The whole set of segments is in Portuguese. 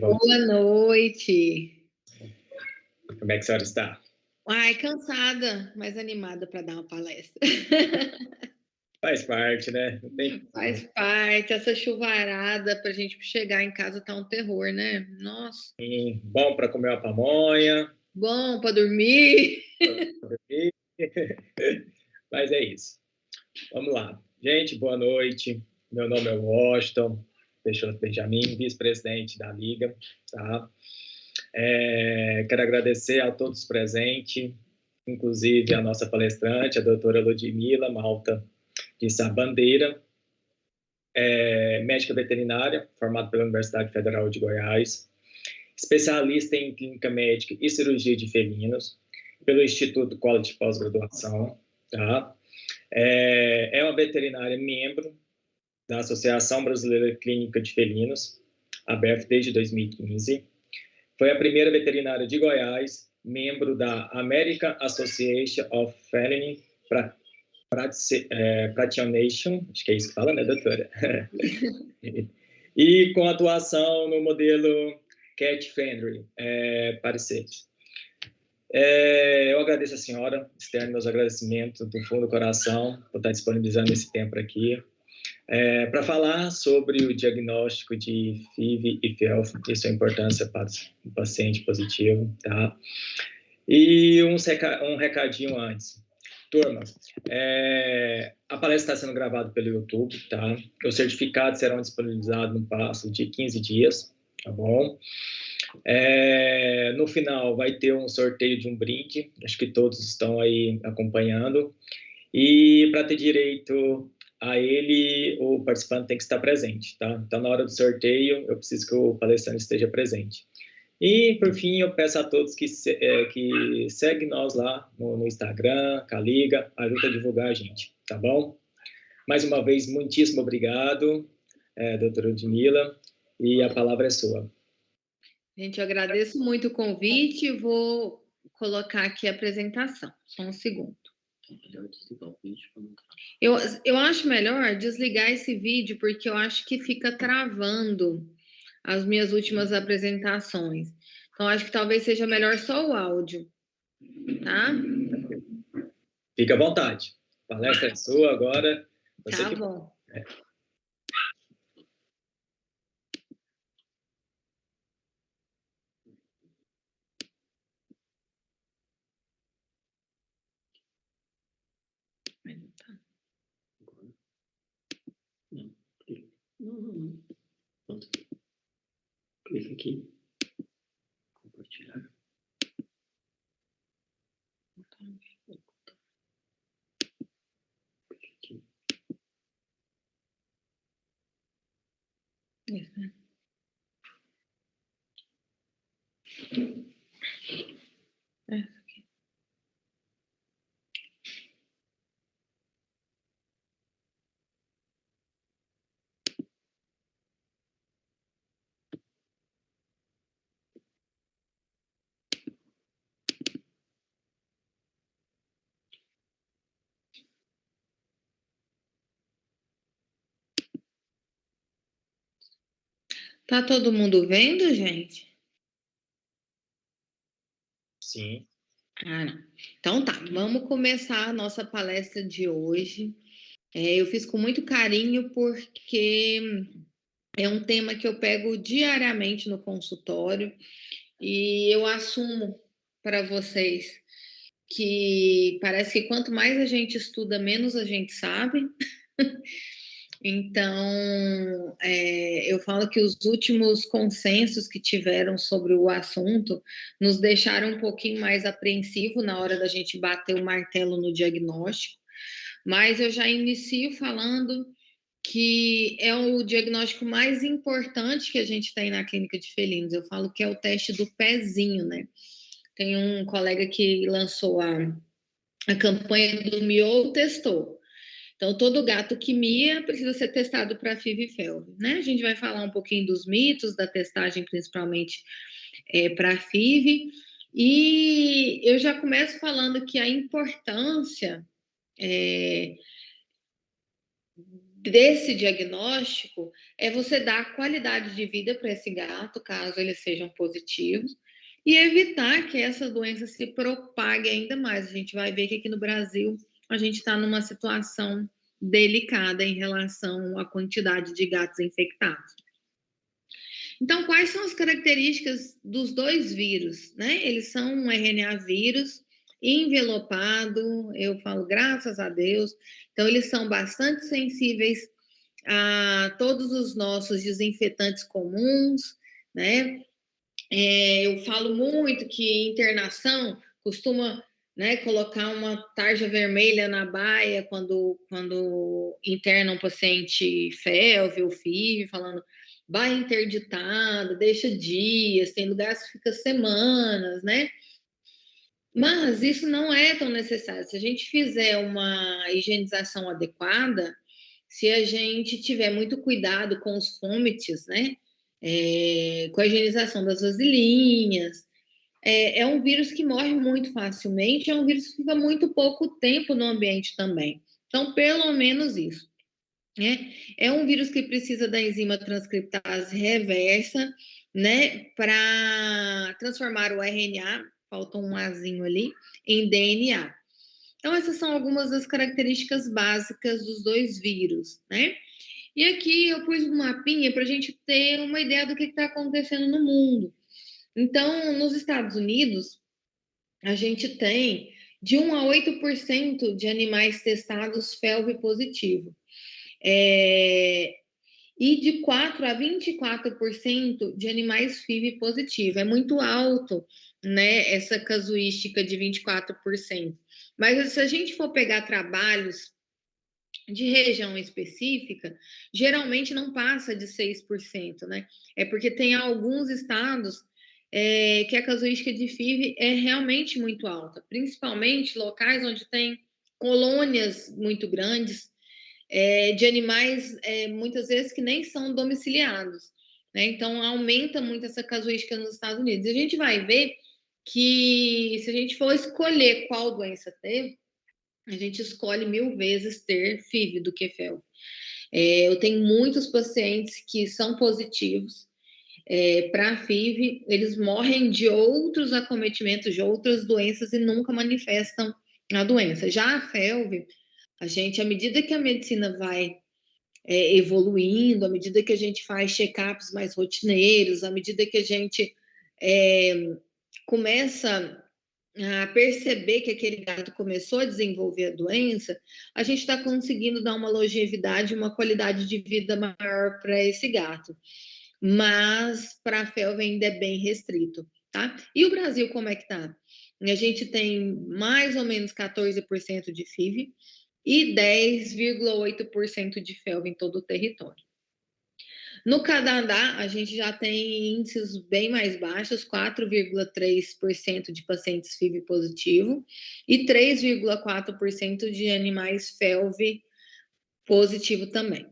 Boa noite. Como é que a senhora está? Ai, cansada, mas animada para dar uma palestra. Faz parte, né? Não tem... Faz parte, essa chuvarada para a gente chegar em casa tá um terror, né? Nossa. Bom para comer uma pamonha. Bom para dormir. Mas é isso. Vamos lá. Gente, boa noite. Meu nome é Washington Peixoto Benjamin, vice-presidente da Liga. Tá? Quero agradecer a todos presentes, inclusive a nossa palestrante, a doutora Ludmila Malta de Sabandeira, médica veterinária, formada pela Universidade Federal de Goiás, especialista em clínica médica e cirurgia de felinos, pelo Instituto Quality Pós-Graduação, tá? É uma veterinária membro da Associação Brasileira Clínica de Felinos, aberta desde 2015. Foi a primeira veterinária de Goiás, membro da American Association of Feline Practitioners, acho que é isso que fala, né, doutora? E com atuação no modelo Cat Friendly, Pareceres. Eu agradeço a senhora, externo meus agradecimentos do fundo do coração por estar disponibilizando esse tempo aqui, para falar sobre o diagnóstico de FIV e FeLV e sua importância para o paciente positivo, tá? E um recadinho antes. Turma, a palestra está sendo gravada pelo YouTube, tá? Os certificados serão disponibilizados no prazo de 15 dias, tá bom? No final vai ter um sorteio de um brinde, acho que todos estão aí acompanhando, e para ter direito a ele, o participante tem que estar presente, tá? Então, na hora do sorteio, eu preciso que o palestrante esteja presente. E, por fim, eu peço a todos que seguem nós lá no Instagram, com a Liga, ajuda a divulgar a gente, tá bom? Mais uma vez, muitíssimo obrigado, doutora Ludmila, e a palavra é sua. Gente, eu agradeço muito o convite e vou colocar aqui a apresentação. Só um segundo. Eu acho melhor desligar esse vídeo, porque eu acho que fica travando as minhas últimas apresentações. Então, acho que talvez seja melhor só o áudio, tá? Fique à vontade. A palestra é sua agora. Tá bom. Não. Clica aqui. Compartilhar. Clica aqui. Isso, né? Essa aqui. Tá todo mundo vendo, gente? Sim. Ah, não. Então tá, vamos começar a nossa palestra de hoje. Eu fiz com muito carinho porque é um tema que eu pego diariamente no consultório e eu assumo para vocês que parece que quanto mais a gente estuda, menos a gente sabe. Então, eu falo que os últimos consensos que tiveram sobre o assunto nos deixaram um pouquinho mais apreensivo na hora da gente bater o martelo no diagnóstico, mas eu já inicio falando que é o diagnóstico mais importante que a gente tem na clínica de felinos. Eu falo que é o teste do pezinho, né? Tem um colega que lançou a campanha do Miou testou. Então, todo gato que mia precisa ser testado para FIV e FeLV, né? A gente vai falar um pouquinho dos mitos da testagem, principalmente para FIV. E eu já começo falando que a importância desse diagnóstico é você dar qualidade de vida para esse gato, caso eles sejam positivos, e evitar que essa doença se propague ainda mais. A gente vai ver que aqui no Brasil a gente está numa situação delicada em relação à quantidade de gatos infectados. Então, quais são as características dos dois vírus, né? Eles são um RNA vírus envelopado, eu falo graças a Deus. Então, eles são bastante sensíveis a todos os nossos desinfetantes comuns, né? Eu falo muito que internação costuma, né, colocar uma tarja vermelha na baia quando interna um paciente FeLV ou FIV, falando baia interditada, deixa dias, tem lugares que fica semanas, né? Mas isso não é tão necessário. Se a gente fizer uma higienização adequada, se a gente tiver muito cuidado com os fomites, né? Com a higienização das vasilhinhas, é um vírus que morre muito facilmente, é um vírus que fica muito pouco tempo no ambiente também. Então, pelo menos isso. Né? É um vírus que precisa da enzima transcriptase reversa, né, para transformar o RNA, faltou um azinho ali, em DNA. Então, essas são algumas das características básicas dos dois vírus, né? E aqui eu pus um mapinha para a gente ter uma ideia do que está acontecendo no mundo. Então, nos Estados Unidos, a gente tem de 1 a 8% de animais testados FeLV positivo. E de 4 a 24% de animais FIV positivo. É muito alto, né, essa casuística de 24%. Mas se a gente for pegar trabalhos de região específica, geralmente não passa de 6%, né? É porque tem alguns estados que a casuística de FIV é realmente muito alta, principalmente locais onde tem colônias muito grandes, de animais, muitas vezes, que nem são domiciliados, né? Então, aumenta muito essa casuística nos Estados Unidos. E a gente vai ver que, se a gente for escolher qual doença ter, a gente escolhe 1000 vezes ter FIV do que FeLV. Eu tenho muitos pacientes que são positivos para FIV, eles morrem de outros acometimentos, de outras doenças e nunca manifestam a doença. Já a FeLV, a gente, à medida que a medicina vai evoluindo, à medida que a gente faz check-ups mais rotineiros, à medida que a gente começa a perceber que aquele gato começou a desenvolver a doença, a gente está conseguindo dar uma longevidade, uma qualidade de vida maior para esse gato. Mas para a FeLV ainda é bem restrito, tá? E o Brasil, como é que tá? A gente tem mais ou menos 14% de FIV e 10,8% de FeLV em todo o território. No Canadá, a gente já tem índices bem mais baixos, 4,3% de pacientes FIV positivo e 3,4% de animais FeLV positivo também.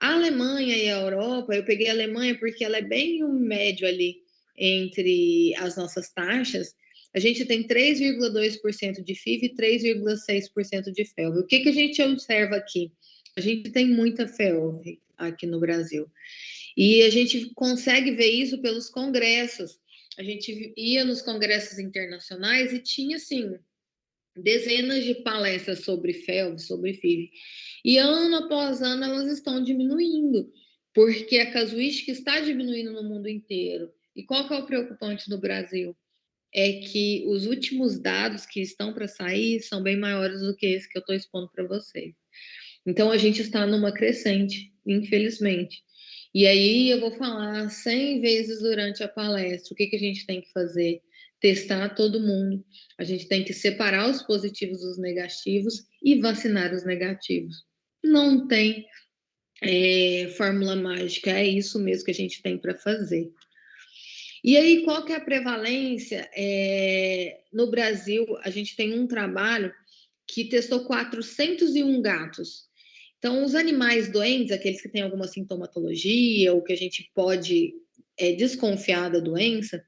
A Alemanha e a Europa, eu peguei a Alemanha porque ela é bem um médio ali entre as nossas taxas. A gente tem 3,2% de FIV e 3,6% de FeLV. O que a gente observa aqui? A gente tem muita FeLV aqui no Brasil. E a gente consegue ver isso pelos congressos. A gente ia nos congressos internacionais e tinha, assim, dezenas de palestras sobre FeLV, sobre FIV. E ano após ano elas estão diminuindo, porque a casuística está diminuindo no mundo inteiro. E qual que é o preocupante no Brasil? É que os últimos dados que estão para sair são bem maiores do que esse que eu estou expondo para vocês. Então, a gente está numa crescente, infelizmente. E aí eu vou falar 100 vezes durante a palestra o que a gente tem que fazer. Testar todo mundo. A gente tem que separar os positivos dos negativos e vacinar os negativos. Não tem fórmula mágica, é isso mesmo que a gente tem para fazer. E aí, qual que é a prevalência? No Brasil, a gente tem um trabalho que testou 401 gatos. Então, os animais doentes, aqueles que têm alguma sintomatologia ou que a gente pode desconfiar da doença,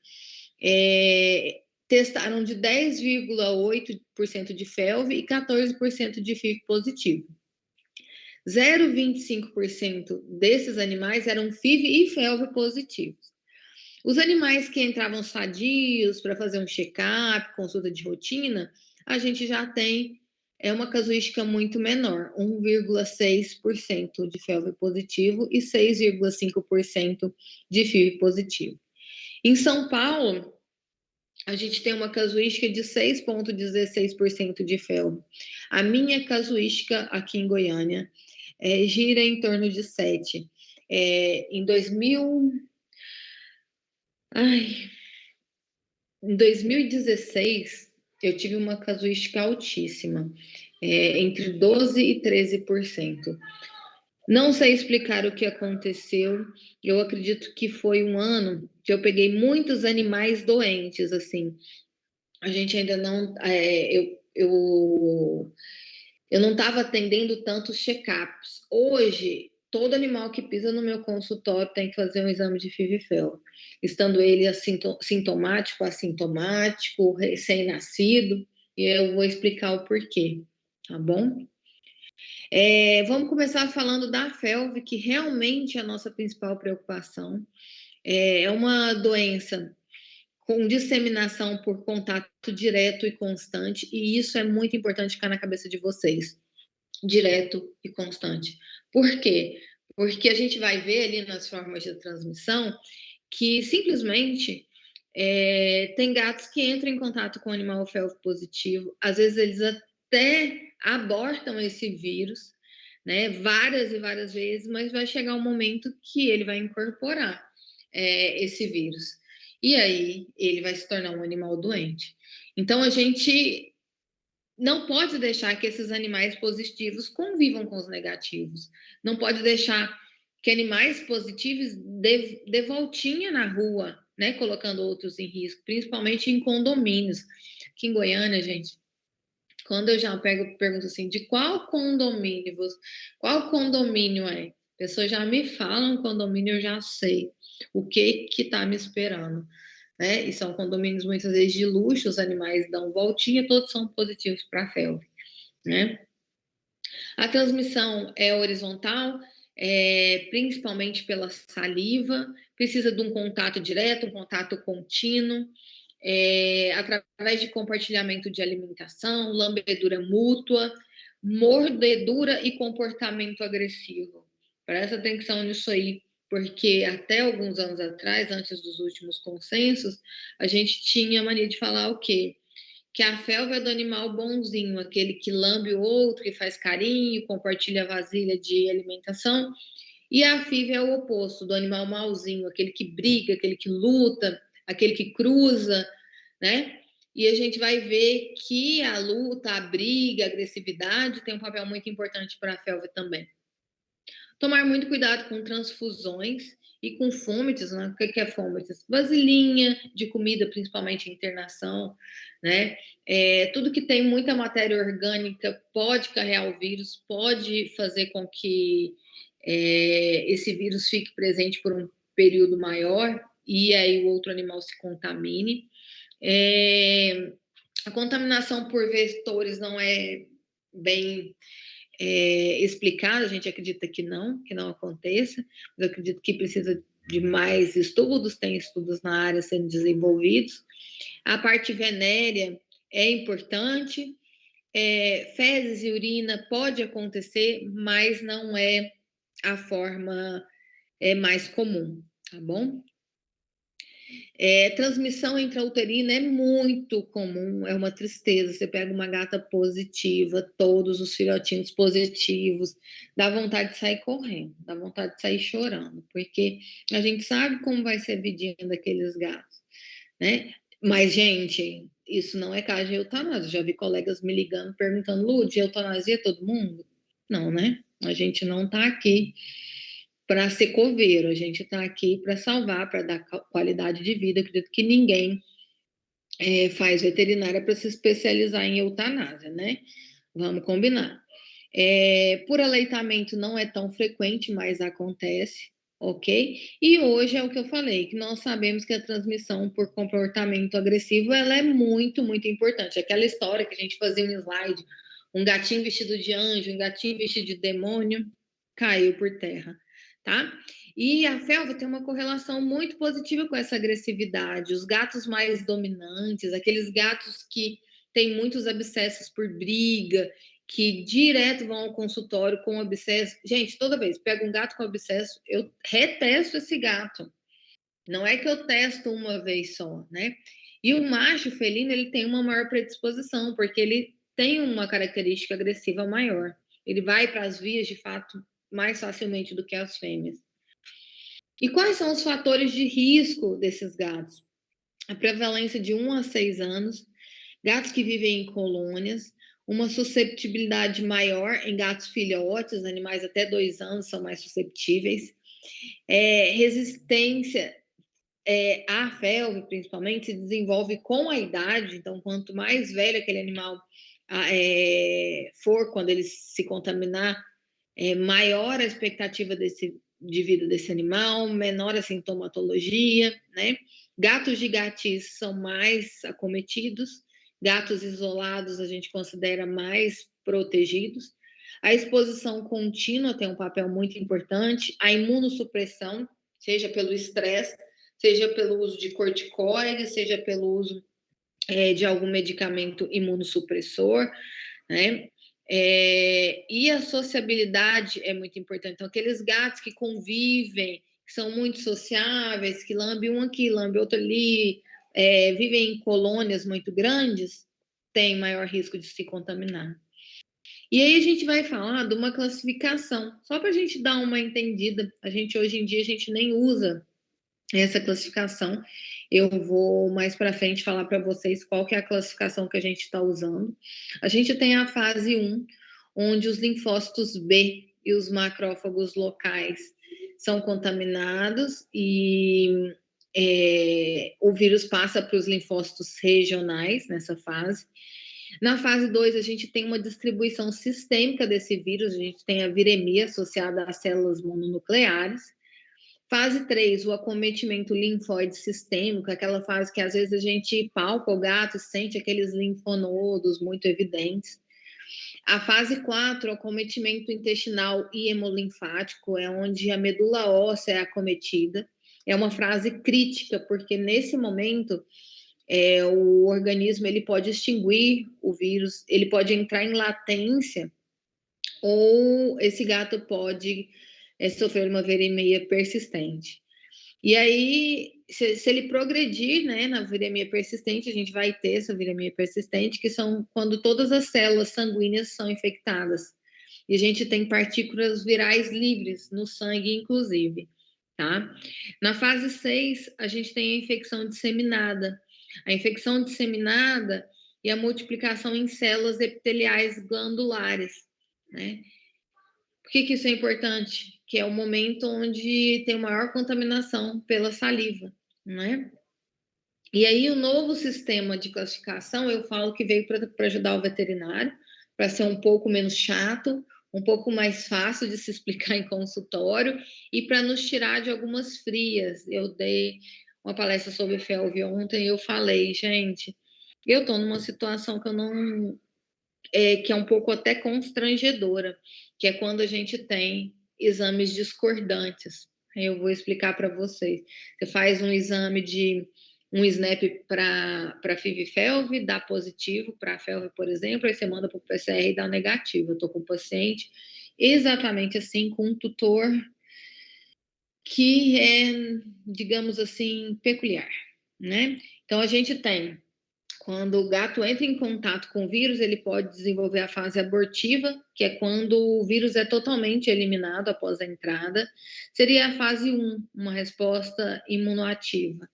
testaram de 10,8% de FeLV e 14% de FIV positivo. 0,25% desses animais eram FIV e FeLV positivos. Os animais que entravam sadios para fazer um check-up, consulta de rotina, a gente já tem uma casuística muito menor, 1,6% de FeLV positivo e 6,5% de FIV positivo. Em São Paulo, a gente tem uma casuística de 6,16% de FeLV. A minha casuística aqui em Goiânia gira em torno de 7%. Em 2016, eu tive uma casuística altíssima, entre 12% e 13%. Não sei explicar o que aconteceu. Eu acredito que foi um ano que eu peguei muitos animais doentes, assim. A gente ainda não... eu não estava atendendo tantos check-ups. Hoje, todo animal que pisa no meu consultório tem que fazer um exame de FIV e FeLV, estando ele sintomático, assintomático, recém-nascido, e eu vou explicar o porquê, tá bom? Vamos começar falando da FeLV, que realmente é a nossa principal preocupação. É uma doença com disseminação por contato direto e constante, e isso é muito importante ficar na cabeça de vocês. Direto e constante. Por quê? Porque a gente vai ver ali nas formas de transmissão que simplesmente tem gatos que entram em contato com o animal FeLV positivo, às vezes eles até abortam esse vírus, né, várias e várias vezes, mas vai chegar um momento que ele vai incorporar esse vírus. E aí ele vai se tornar um animal doente. Então a gente não pode deixar que esses animais positivos convivam com os negativos. Não pode deixar que animais positivos dê voltinha na rua, né, colocando outros em risco, principalmente em condomínios. Aqui em Goiânia, gente, quando eu já pergunto assim, de qual condomínio é? A pessoa já me fala um condomínio, eu já sei o que está me esperando. Né? E são condomínios muitas vezes de luxo, os animais dão voltinha, todos são positivos para a FeLV, né? A transmissão é horizontal, principalmente pela saliva, precisa de um contato direto, um contato contínuo, através de compartilhamento de alimentação, lambedura mútua, mordedura e comportamento agressivo. Presta atenção nisso aí, porque até alguns anos atrás, antes dos últimos consensos, a gente tinha mania de falar o quê? Que a FeLV é do animal bonzinho, aquele que lambe o outro, que faz carinho, compartilha a vasilha de alimentação, e a FIV é o oposto, do animal mauzinho, aquele que briga, aquele que luta, aquele que cruza, né? E a gente vai ver que a luta, a briga, a agressividade tem um papel muito importante para a FeLV também. Tomar muito cuidado com transfusões e com fômites, né? O que é fômites? Vasilhinha de comida, principalmente internação, né? Tudo que tem muita matéria orgânica pode carregar o vírus, pode fazer com que esse vírus fique presente por um período maior e aí o outro animal se contamine. A contaminação por vetores não é bem explicada, a gente acredita que não aconteça, mas eu acredito que precisa de mais estudos, tem estudos na área sendo desenvolvidos. A parte venérea é importante, fezes e urina pode acontecer, mas não é a forma mais comum, tá bom? Transmissão intrauterina é muito comum, é uma tristeza. Você pega uma gata positiva, todos os filhotinhos positivos, dá vontade de sair correndo, dá vontade de sair chorando, porque a gente sabe como vai ser a vidinha daqueles gatos, né? Mas, gente, isso não é caso de eutanásia. Já vi colegas me ligando, perguntando, Lud, eutanasia todo mundo? Não, né? A gente não tá aqui para ser coveiro, a gente está aqui para salvar, para dar qualidade de vida. Acredito que ninguém faz veterinária para se especializar em eutanásia, né? Vamos combinar. Por aleitamento não é tão frequente, mas acontece, ok? E hoje é o que eu falei, que nós sabemos que a transmissão por comportamento agressivo, ela é muito, muito importante. Aquela história que a gente fazia um slide, um gatinho vestido de anjo, um gatinho vestido de demônio, caiu por terra, tá? E a felva tem uma correlação muito positiva com essa agressividade. Os gatos mais dominantes, aqueles gatos que têm muitos abscessos por briga, que direto vão ao consultório com abscesso. Gente, toda vez que pego um gato com abscesso, eu retesto esse gato. Não é que eu testo uma vez só, né? E o macho felino, ele tem uma maior predisposição, porque ele tem uma característica agressiva maior. Ele vai para as vias, de fato, mais facilmente do que as fêmeas. E quais são os fatores de risco desses gatos? A prevalência de 1 a 6 anos, gatos que vivem em colônias, uma susceptibilidade maior em gatos filhotes, animais até 2 anos são mais susceptíveis, resistência a felve, principalmente, se desenvolve com a idade. Então, quanto mais velho aquele animal for, quando ele se contaminar, maior a expectativa de vida desse animal, menor a sintomatologia, né? Gatos de gatis são mais acometidos, gatos isolados a gente considera mais protegidos. A exposição contínua tem um papel muito importante, a imunossupressão, seja pelo estresse, seja pelo uso de corticoides, seja pelo uso de algum medicamento imunossupressor, né? E a sociabilidade é muito importante. Então, aqueles gatos que convivem, que são muito sociáveis, que lambe um aqui, lambe outro ali, vivem em colônias muito grandes, têm maior risco de se contaminar. E aí a gente vai falar de uma classificação, só para a gente dar uma entendida. Hoje em dia, a gente nem usa essa classificação. Eu vou mais para frente falar para vocês qual que é a classificação que a gente está usando. A gente tem a fase 1, onde os linfócitos B e os macrófagos locais são contaminados e o vírus passa para os linfócitos regionais nessa fase. Na fase 2, a gente tem uma distribuição sistêmica desse vírus, a gente tem a viremia associada às células mononucleares. Fase 3, o acometimento linfóide sistêmico, aquela fase que às vezes a gente palpa o gato e sente aqueles linfonodos muito evidentes. A fase 4, o acometimento intestinal e hemolinfático, é onde a medula óssea é acometida. É uma fase crítica, porque nesse momento o organismo ele pode extinguir o vírus, ele pode entrar em latência, ou esse gato pode sofrer uma viremia persistente. E aí, se ele progredir, né, na viremia persistente, a gente vai ter essa viremia persistente, que são quando todas as células sanguíneas são infectadas. E a gente tem partículas virais livres no sangue, inclusive, tá? Na fase 6, a gente tem a infecção disseminada. A infecção disseminada e a multiplicação em células epiteliais glandulares, né? Por que isso é importante? Que é o momento onde tem maior contaminação pela saliva, né? E aí o novo sistema de classificação, eu falo que veio para ajudar o veterinário, para ser um pouco menos chato, um pouco mais fácil de se explicar em consultório e para nos tirar de algumas frias. Eu dei uma palestra sobre felve ontem e eu falei, gente, eu estou numa situação que eu não... que é um pouco até constrangedora, que é quando a gente tem exames discordantes. Eu vou explicar para vocês. Você faz um exame de um SNAP para FIV-FeLV, dá positivo para a FeLV, por exemplo, aí você manda para o PCR e dá negativo. Eu estou com um paciente exatamente assim, com um tutor que é, digamos assim, peculiar, né? Então, a gente tem, quando o gato entra em contato com o vírus, ele pode desenvolver a fase abortiva, que é quando o vírus é totalmente eliminado após a entrada. Seria a fase 1, uma resposta imunoativa.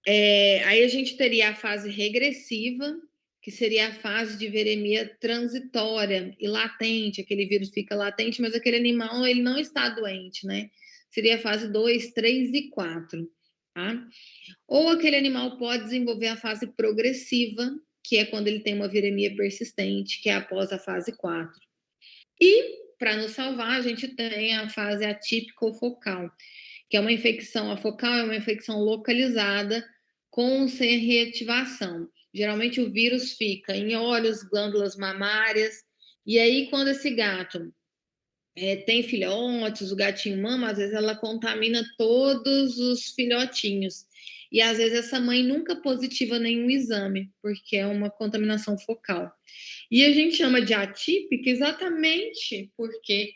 Aí a gente teria a fase regressiva, que seria a fase de viremia transitória e latente. Aquele vírus fica latente, mas aquele animal ele não está doente, né? Seria a fase 2, 3 e 4, tá? Ou aquele animal pode desenvolver a fase progressiva, que é quando ele tem uma viremia persistente, que é após a fase 4. E, para nos salvar, a gente tem a fase atípica focal, que é uma infecção, a focal é uma infecção localizada com sem reativação. Geralmente o vírus fica em olhos, glândulas mamárias, e aí quando esse gato tem filhotes, o gatinho mama, às vezes ela contamina todos os filhotinhos. E às vezes essa mãe nunca positiva nenhum exame, porque é uma contaminação focal. E a gente chama de atípica exatamente porque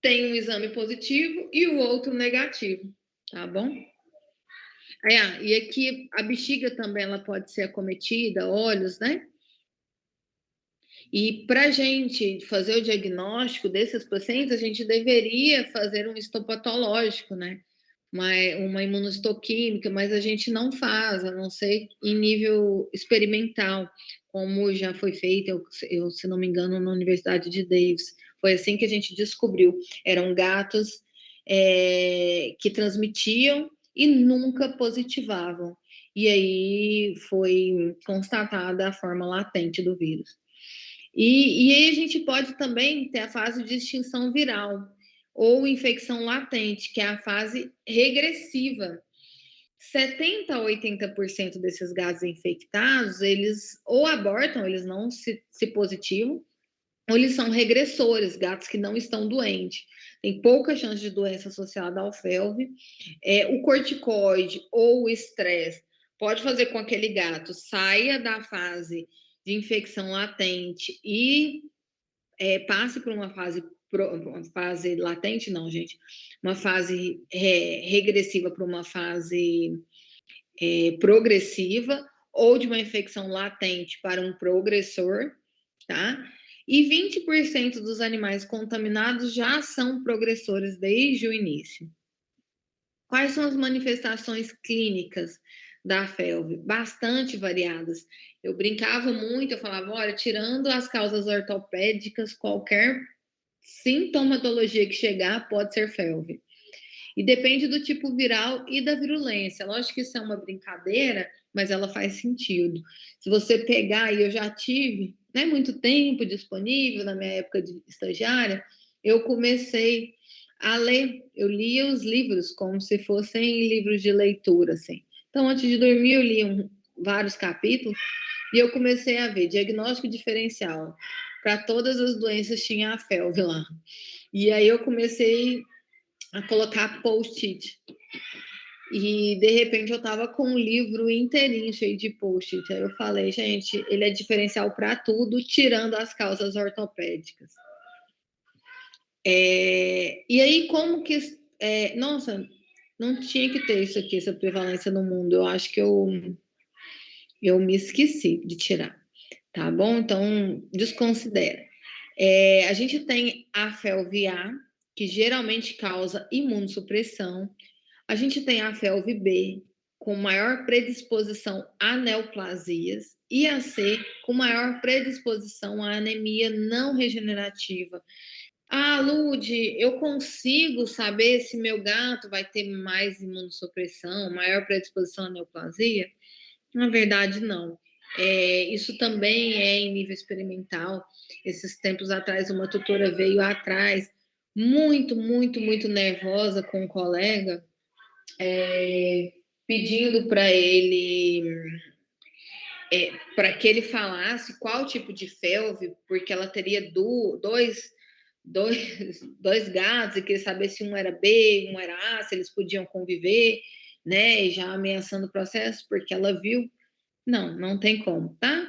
tem um exame positivo e o outro negativo, tá bom? E aqui a bexiga também ela pode ser acometida, olhos, né? E para a gente fazer o diagnóstico desses pacientes, a gente deveria fazer um histopatológico, né? Uma imunohistoquímica, mas a gente não faz, a não ser em nível experimental, como já foi feito, se não me engano, na Universidade de Davis. Foi assim que a gente descobriu. Eram gatos que transmitiam e nunca positivavam. E aí foi constatada a forma latente do vírus. E aí a gente pode também ter a fase de extinção viral ou infecção latente, que é a fase regressiva. 70 a 80% desses gatos infectados, eles ou abortam, eles não se positivam, ou eles são regressores, gatos que não estão doentes. Tem pouca chance de doença associada ao FeLV. O corticoide ou o estresse pode fazer com que aquele gato saia da fase de infecção latente e passe por uma fase latente, não, gente, uma fase regressiva para uma fase progressiva, ou de uma infecção latente para um progressor, tá? E 20% dos animais contaminados já são progressores desde o início. Quais são as manifestações clínicas da FeLV? Bastante variadas. Eu brincava muito, eu falava, olha, tirando as causas ortopédicas, qualquer sintomatologia que chegar pode ser FeLV. E depende do tipo viral e da virulência. Lógico que isso é uma brincadeira, mas ela faz sentido. Se você pegar, e eu já tive, não é muito tempo disponível na minha época de estagiária, eu comecei a ler, eu lia os livros como se fossem livros de leitura, assim. Então, antes de dormir, eu li vários capítulos e eu comecei a ver diagnóstico diferencial. Para todas as doenças tinha a FeLV lá. E aí eu comecei a colocar post-it. E, de repente, eu tava com um livro inteirinho cheio de post-it. Aí eu falei, gente, ele é diferencial para tudo, tirando as causas ortopédicas. E aí, como que... nossa, não tinha que ter isso aqui, essa prevalência no mundo. Eu acho que eu me esqueci de tirar, tá bom? Então, desconsidera. A gente tem a FeLV-A, que geralmente causa imunossupressão. A gente tem a FeLV-B, com maior predisposição a neoplasias, e a C, com maior predisposição à anemia não regenerativa. Ah, Lude, eu consigo saber se meu gato vai ter mais imunossupressão, maior predisposição à neoplasia? Na verdade, não. Isso também é em nível experimental. Esses tempos atrás, uma tutora veio atrás, muito, muito, muito nervosa com um colega, pedindo para que ele falasse qual tipo de FeLV, porque ela teria dois gatos e queria saber se um era B, um era A, se eles podiam conviver, né? E já ameaçando o processo, porque ela viu. Não tem como, tá?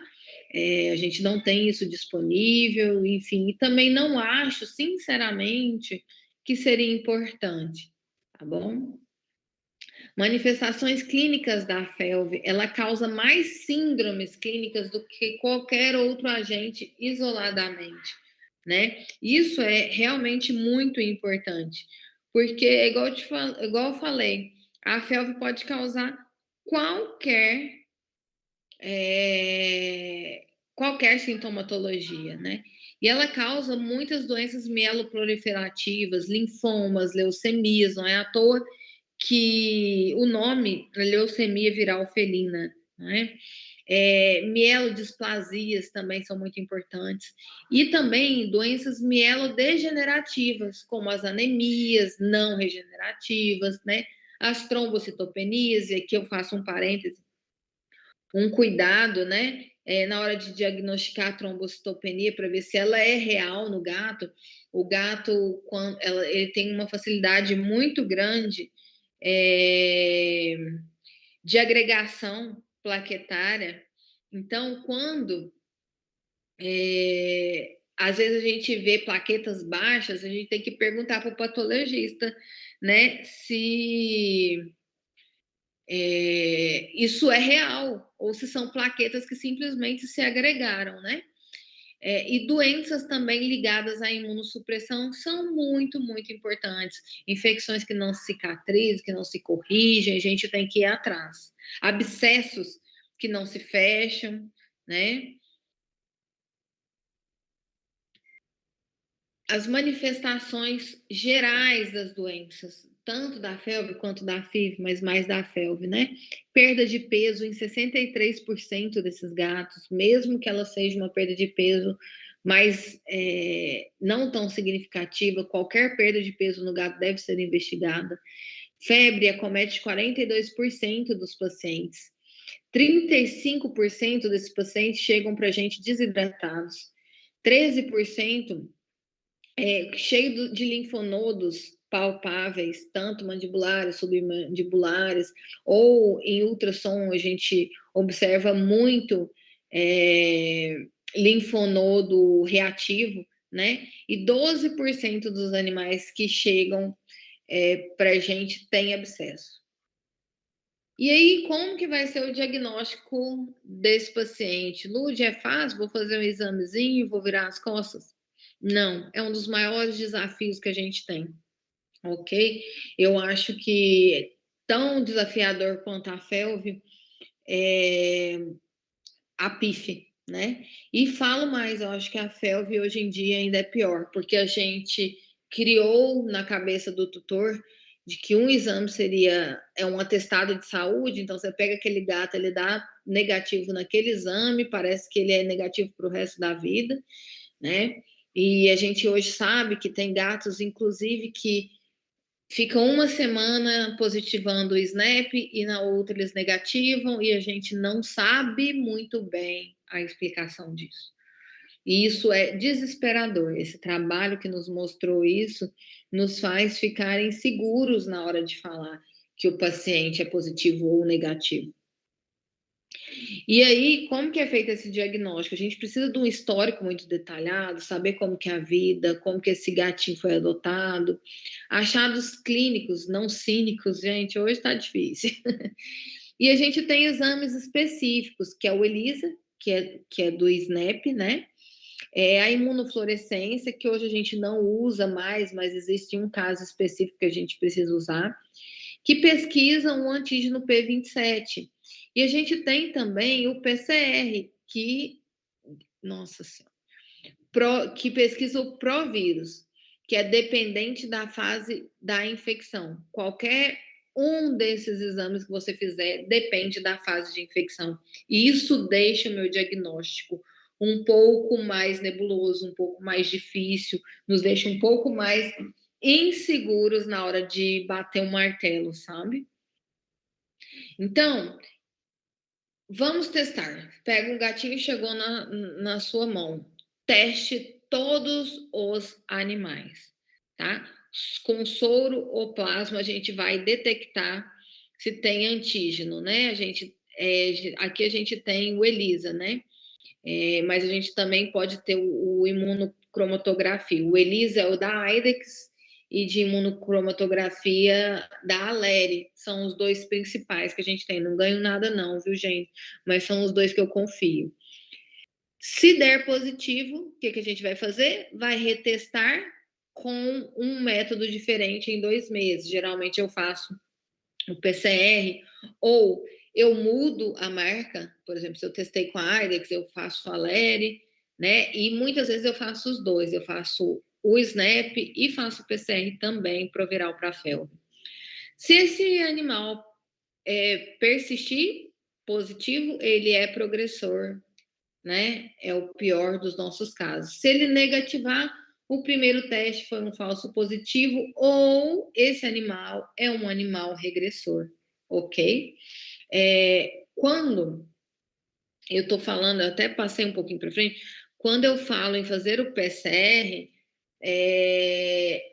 A gente não tem isso disponível, enfim, e também não acho, sinceramente, que seria importante, tá bom? Manifestações clínicas da FeLV, ela causa mais síndromes clínicas do que qualquer outro agente isoladamente, né? Isso é realmente muito importante, porque, igual eu falei, a FeLV pode causar qualquer sintomatologia, né? E ela causa muitas doenças mieloproliferativas, linfomas, leucemias, não é à toa que o nome é leucemia viral felina, né? Mielodisplasias também são muito importantes. E também doenças mielodegenerativas, como as anemias não regenerativas, né? As trombocitopenias, e aqui eu faço um parêntese, um cuidado, né? Na hora de diagnosticar a trombocitopenia, para ver se ela é real no gato. O gato, ele tem uma facilidade muito grande de agregação plaquetária. Então, quando às vezes a gente vê plaquetas baixas, a gente tem que perguntar para o patologista, né, se isso é real, ou se são plaquetas que simplesmente se agregaram, né? E doenças também ligadas à imunossupressão são muito, muito importantes. Infecções que não cicatrizam, que não se corrigem, a gente tem que ir atrás. Abscessos que não se fecham, né? As manifestações gerais das doenças, tanto da FeLV quanto da FIV, mas mais da FeLV, né? Perda de peso em 63% desses gatos, mesmo que ela seja uma perda de peso mas não tão significativa, qualquer perda de peso no gato deve ser investigada. Febre acomete 42% dos pacientes. 35% desses pacientes chegam para a gente desidratados. 13% cheio de linfonodos palpáveis, tanto mandibulares, submandibulares, ou em ultrassom a gente observa muito linfonodo reativo, né? E 12% dos animais que chegam para a gente tem abscesso. E aí, como que vai ser o diagnóstico desse paciente? Lúdia, é fácil? Vou fazer um examezinho, vou virar as costas? Não, é um dos maiores desafios que a gente tem, ok? Eu acho que tão desafiador quanto a FeLV é a PIF, né? E falo mais, eu acho que a FeLV hoje em dia ainda é pior, porque a gente criou na cabeça do tutor de que um exame seria um atestado de saúde, então você pega aquele gato, ele dá negativo naquele exame, parece que ele é negativo para o resto da vida, né? E a gente hoje sabe que tem gatos, inclusive, que ficam uma semana positivando o SNAP e na outra eles negativam, e a gente não sabe muito bem a explicação disso. E isso é desesperador. Esse trabalho que nos mostrou isso nos faz ficar inseguros na hora de falar que o paciente é positivo ou negativo. E aí, como que é feito esse diagnóstico? A gente precisa de um histórico muito detalhado, saber como que é a vida, como que esse gatinho foi adotado, achados clínicos, não cínicos, gente, hoje está difícil. E a gente tem exames específicos, que é o ELISA, que é do SNAP, né? A imunofluorescência, que hoje a gente não usa mais, mas existe um caso específico que a gente precisa usar, que pesquisam o antígeno P27. E a gente tem também o PCR, nossa senhora, que pesquisa o provírus, que é dependente da fase da infecção. Qualquer um desses exames que você fizer depende da fase de infecção. E isso deixa o meu diagnóstico um pouco mais nebuloso, um pouco mais difícil, nos deixa um pouco mais inseguros na hora de bater um martelo, sabe? Então, vamos testar. Pega um gatinho e chegou na sua mão. Teste todos os animais, tá? Com soro ou plasma, a gente vai detectar se tem antígeno, né? Aqui a gente tem o ELISA, né? Mas a gente também pode ter o imunocromatografia. O ELISA é o da IDEX e de imunocromatografia da Aleri. São os dois principais que a gente tem. Não ganho nada não, viu, gente? Mas são os dois que eu confio. Se der positivo, o que a gente vai fazer? Vai retestar com um método diferente em 2 meses. Geralmente eu faço o PCR ou eu mudo a marca, por exemplo, se eu testei com a IDEX, eu faço a Aleri, né? E muitas vezes eu faço os dois, eu faço o SNAP e faço o PCR também para virar o para FeLV. Se esse animal persistir positivo, ele é progressor, né? É o pior dos nossos casos. Se ele negativar, o primeiro teste foi um falso positivo ou esse animal é um animal regressor, ok? Quando eu estou falando, eu até passei um pouquinho para frente, quando eu falo em fazer o PCR,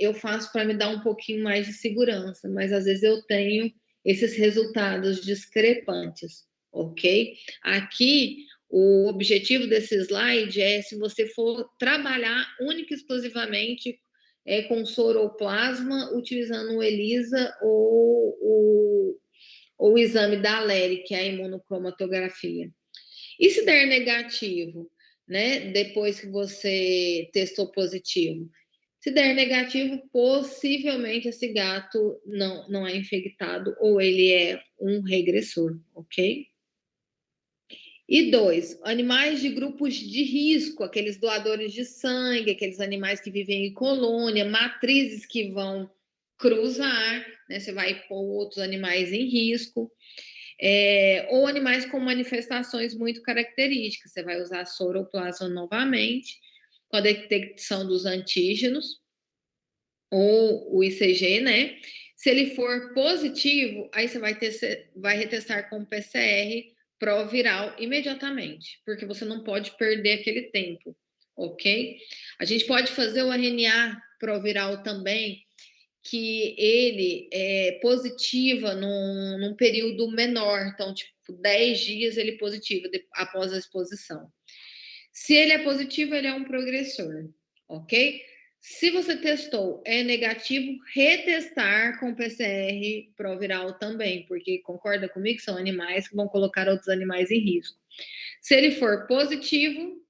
eu faço para me dar um pouquinho mais de segurança, mas às vezes eu tenho esses resultados discrepantes, ok? Aqui, o objetivo desse slide é se você for trabalhar única e exclusivamente com soroplasma, utilizando o ELISA ou o exame da ALERI, que é a imunocromatografia. E se der negativo, né? Depois que você testou positivo? Se der negativo, possivelmente esse gato não é infectado ou ele é um regressor, ok? E 2, animais de grupos de risco, aqueles doadores de sangue, aqueles animais que vivem em colônia, matrizes que vão cruzar, né? Você vai pôr outros animais em risco. Ou animais com manifestações muito características. Você vai usar a soroplasma novamente, com a detecção dos antígenos, ou o ICG, né? Se ele for positivo, aí você vai retestar com PCR proviral imediatamente, porque você não pode perder aquele tempo, ok? A gente pode fazer o RNA proviral também, que ele é positiva num período menor, então, tipo, 10 dias ele positiva após a exposição. Se ele é positivo, ele é um progressor, ok? Se você testou, é negativo, retestar com PCR proviral também, porque concorda comigo, são animais que vão colocar outros animais em risco. Se ele for positivo,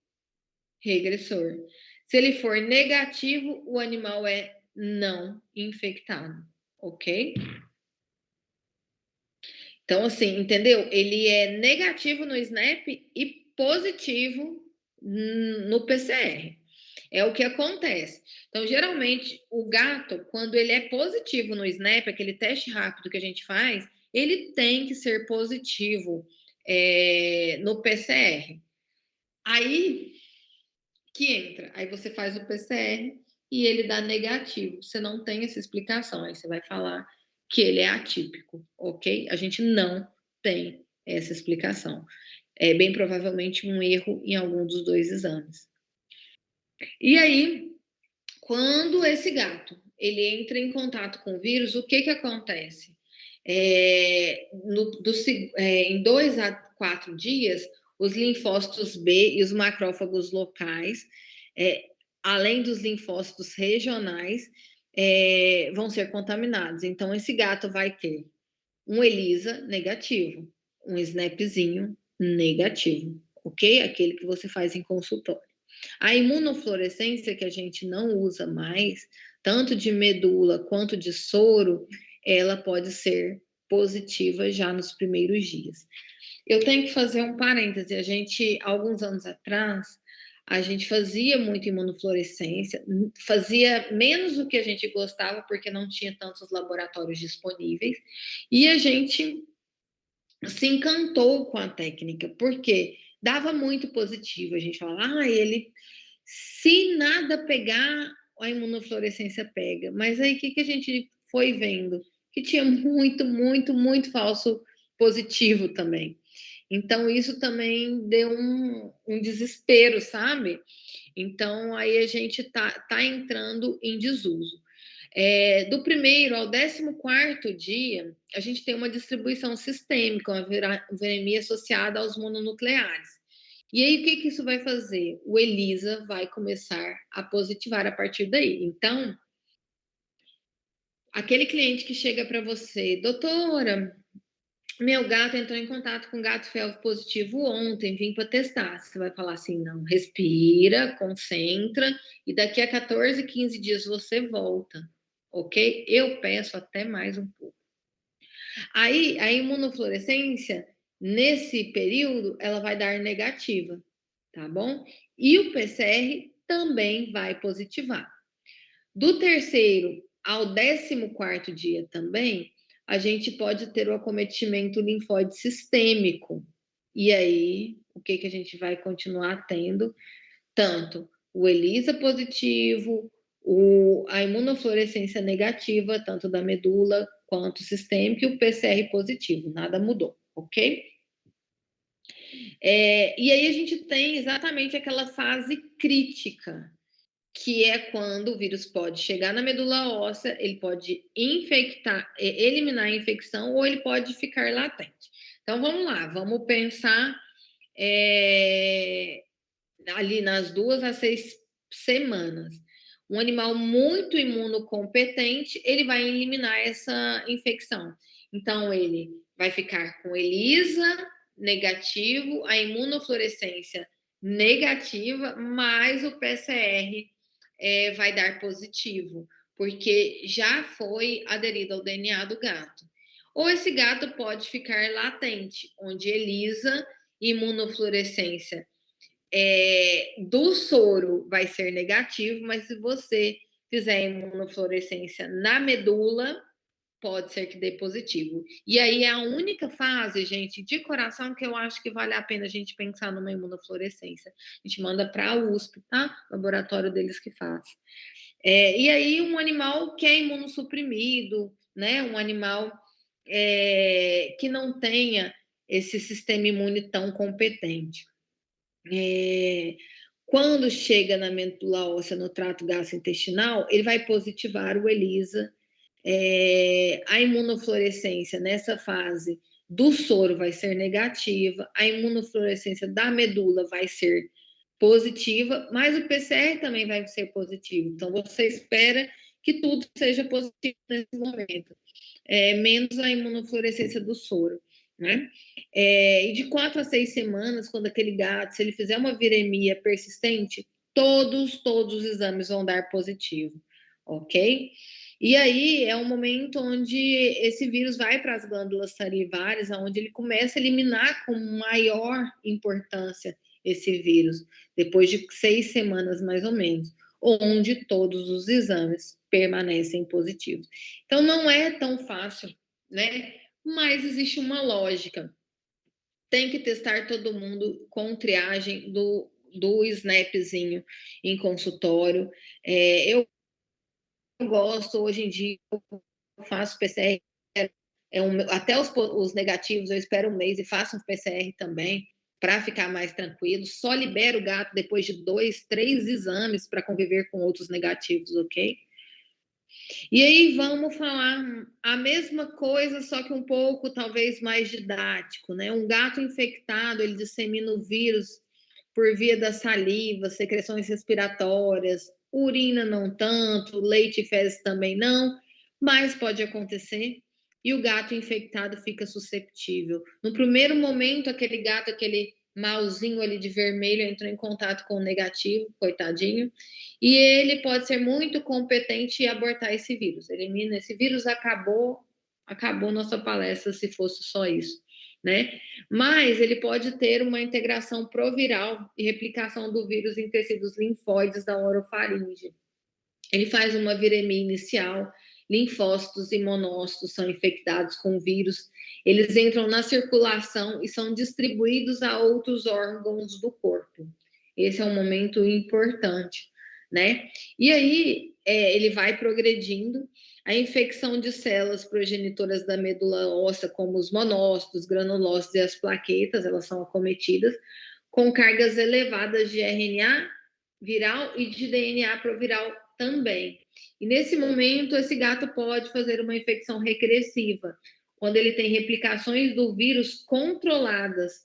regressor. Se ele for negativo, o animal é não infectado, ok? Então, assim, entendeu? Ele é negativo no SNAP e positivo no PCR. É o que acontece. Então, geralmente, o gato, quando ele é positivo no SNAP, aquele teste rápido que a gente faz, ele tem que ser positivo no PCR. Aí que entra, aí você faz o PCR e ele dá negativo. Você não tem essa explicação, aí você vai falar que ele é atípico, ok? A gente não tem essa explicação. É bem provavelmente um erro em algum dos dois exames. E aí, quando esse gato ele entra em contato com o vírus, o que acontece? Em 2 a 4 dias, os linfócitos B e os macrófagos locais, além dos linfócitos regionais, vão ser contaminados. Então, esse gato vai ter um ELISA negativo, um SNAPzinho negativo, ok? Aquele que você faz em consultório. A imunofluorescência, que a gente não usa mais, tanto de medula quanto de soro, ela pode ser positiva já nos primeiros dias. Eu tenho que fazer um parêntese. Alguns anos atrás, a gente fazia muito imunofluorescência, fazia menos do que a gente gostava, porque não tinha tantos laboratórios disponíveis, e a gente se encantou com a técnica, porque dava muito positivo. A gente falava, se nada pegar, a imunofluorescência pega. Mas aí, o que a gente foi vendo? Que tinha muito, muito, muito falso positivo também. Então, isso também deu um desespero, sabe? Então, aí a gente tá entrando em desuso. Do 1º ao 14º dia, a gente tem uma distribuição sistêmica, uma viremia associada aos mononucleares. E aí, o que isso vai fazer? O ELISA vai começar a positivar a partir daí. Então, aquele cliente que chega para você, doutora, meu gato entrou em contato com gato felvo positivo ontem, vim para testar. Você vai falar assim, não, respira, concentra, e daqui a 14, 15 dias você volta, ok? Eu peço até mais um pouco. Aí, a imunofluorescência, nesse período, ela vai dar negativa, tá bom? E o PCR também vai positivar. Do 3º ao 14º dia também, a gente pode ter o acometimento linfóide sistêmico. E aí, o que a gente vai continuar tendo? Tanto o ELISA positivo, a imunofluorescência negativa, tanto da medula quanto sistêmica, e o PCR positivo. Nada mudou, ok? E aí a gente tem exatamente aquela fase crítica, que é quando o vírus pode chegar na medula óssea, ele pode infectar, eliminar a infecção, ou ele pode ficar latente. Então vamos lá, vamos pensar ali nas 2 a 6 semanas. Um animal muito imunocompetente, ele vai eliminar essa infecção. Então, ele vai ficar com ELISA negativo, a imunofluorescência negativa, mas o PCR vai dar positivo, porque já foi aderido ao DNA do gato. Ou esse gato pode ficar latente, onde ELISA, imunofluorescência do soro vai ser negativo, mas se você fizer imunofluorescência na medula, pode ser que dê positivo. E aí é a única fase, gente, de coração que eu acho que vale a pena a gente pensar numa imunofluorescência. A gente manda para a USP, tá? Laboratório deles que faz. E aí um animal que é imunossuprimido, né? Um animal que não tenha esse sistema imune tão competente. Quando chega na medula óssea, no trato gastrointestinal, ele vai positivar o ELISA. A imunofluorescência nessa fase do soro vai ser negativa, a imunofluorescência da medula vai ser positiva, mas o PCR também vai ser positivo. Então, você espera que tudo seja positivo nesse momento, menos a imunofluorescência do soro. Né? E de 4 a 6 semanas, quando aquele gato, se ele fizer uma viremia persistente, todos os exames vão dar positivo, ok? E aí é um momento onde esse vírus vai para as glândulas salivares, onde ele começa a eliminar com maior importância esse vírus, depois de 6 semanas mais ou menos, onde todos os exames permanecem positivos. Então não é tão fácil, né? Mas existe uma lógica. Tem que testar todo mundo com triagem do SNAPzinho em consultório. Eu gosto, hoje em dia, eu faço PCR, até os negativos, eu espero um mês e faço um PCR também, para ficar mais tranquilo. Só libero o gato depois de 2, 3 exames para conviver com outros negativos, ok? E aí vamos falar a mesma coisa, só que um pouco talvez mais didático, né? Um gato infectado, ele dissemina o vírus por via da saliva, secreções respiratórias, urina não tanto, leite e fezes também não, mas pode acontecer. E o gato infectado fica susceptível. No primeiro momento, aquele gato, aquele malzinho ali de vermelho, entrou em contato com o negativo, coitadinho, e ele pode ser muito competente em abortar esse vírus. Elimina esse vírus, acabou nossa palestra se fosse só isso, né? Mas ele pode ter uma integração proviral e replicação do vírus em tecidos linfóides da orofaringe. Ele faz uma viremia inicial, linfócitos e monócitos são infectados com o vírus, eles entram na circulação e são distribuídos a outros órgãos do corpo. Esse é um momento importante, né? E aí ele vai progredindo. A infecção de células progenitoras da medula óssea, como os monócitos, granulócitos e as plaquetas, elas são acometidas com cargas elevadas de RNA viral e de DNA proviral também. E nesse momento, esse gato pode fazer uma infecção regressiva, quando ele tem replicações do vírus controladas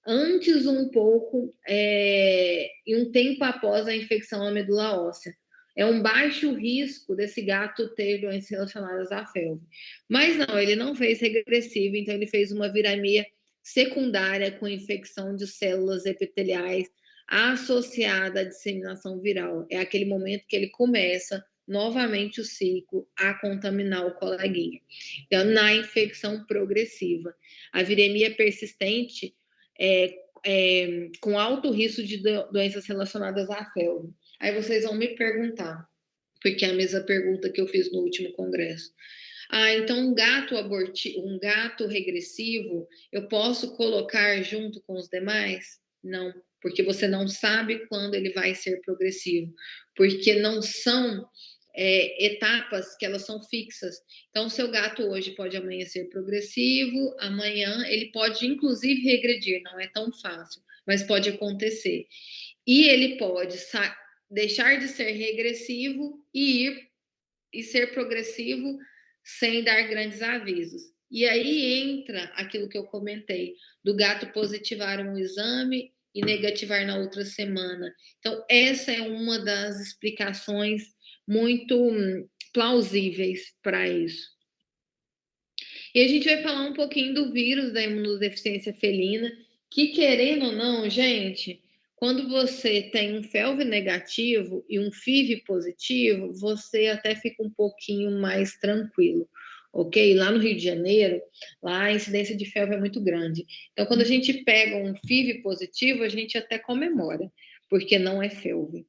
antes um pouco e um tempo após a infecção à medula óssea. É um baixo risco desse gato ter doenças relacionadas à felve. Mas não, ele não fez regressivo, então ele fez uma viremia secundária com infecção de células epiteliais associada à disseminação viral. É aquele momento que ele começa novamente o ciclo a contaminar o coleguinha. Então, na infecção progressiva. A viremia persistente com alto risco de doenças relacionadas à felve. Aí vocês vão me perguntar, porque é a mesma pergunta que eu fiz no último congresso. Então um gato regressivo, eu posso colocar junto com os demais? Não, porque você não sabe quando ele vai ser progressivo, porque não são etapas que elas são fixas. Então, o seu gato hoje pode amanhecer progressivo, amanhã ele pode, inclusive, regredir, não é tão fácil, mas pode acontecer. E ele pode deixar de ser regressivo e ser progressivo sem dar grandes avisos. E aí entra aquilo que eu comentei, do gato positivar um exame e negativar na outra semana. Então, essa é uma das explicações muito plausíveis para isso. E a gente vai falar um pouquinho do vírus da imunodeficiência felina, que, querendo ou não, gente, quando você tem um FeLV negativo e um FIV positivo, você até fica um pouquinho mais tranquilo, ok? Lá no Rio de Janeiro, lá a incidência de FeLV é muito grande. Então, quando a gente pega um FIV positivo, a gente até comemora, porque não é FeLV.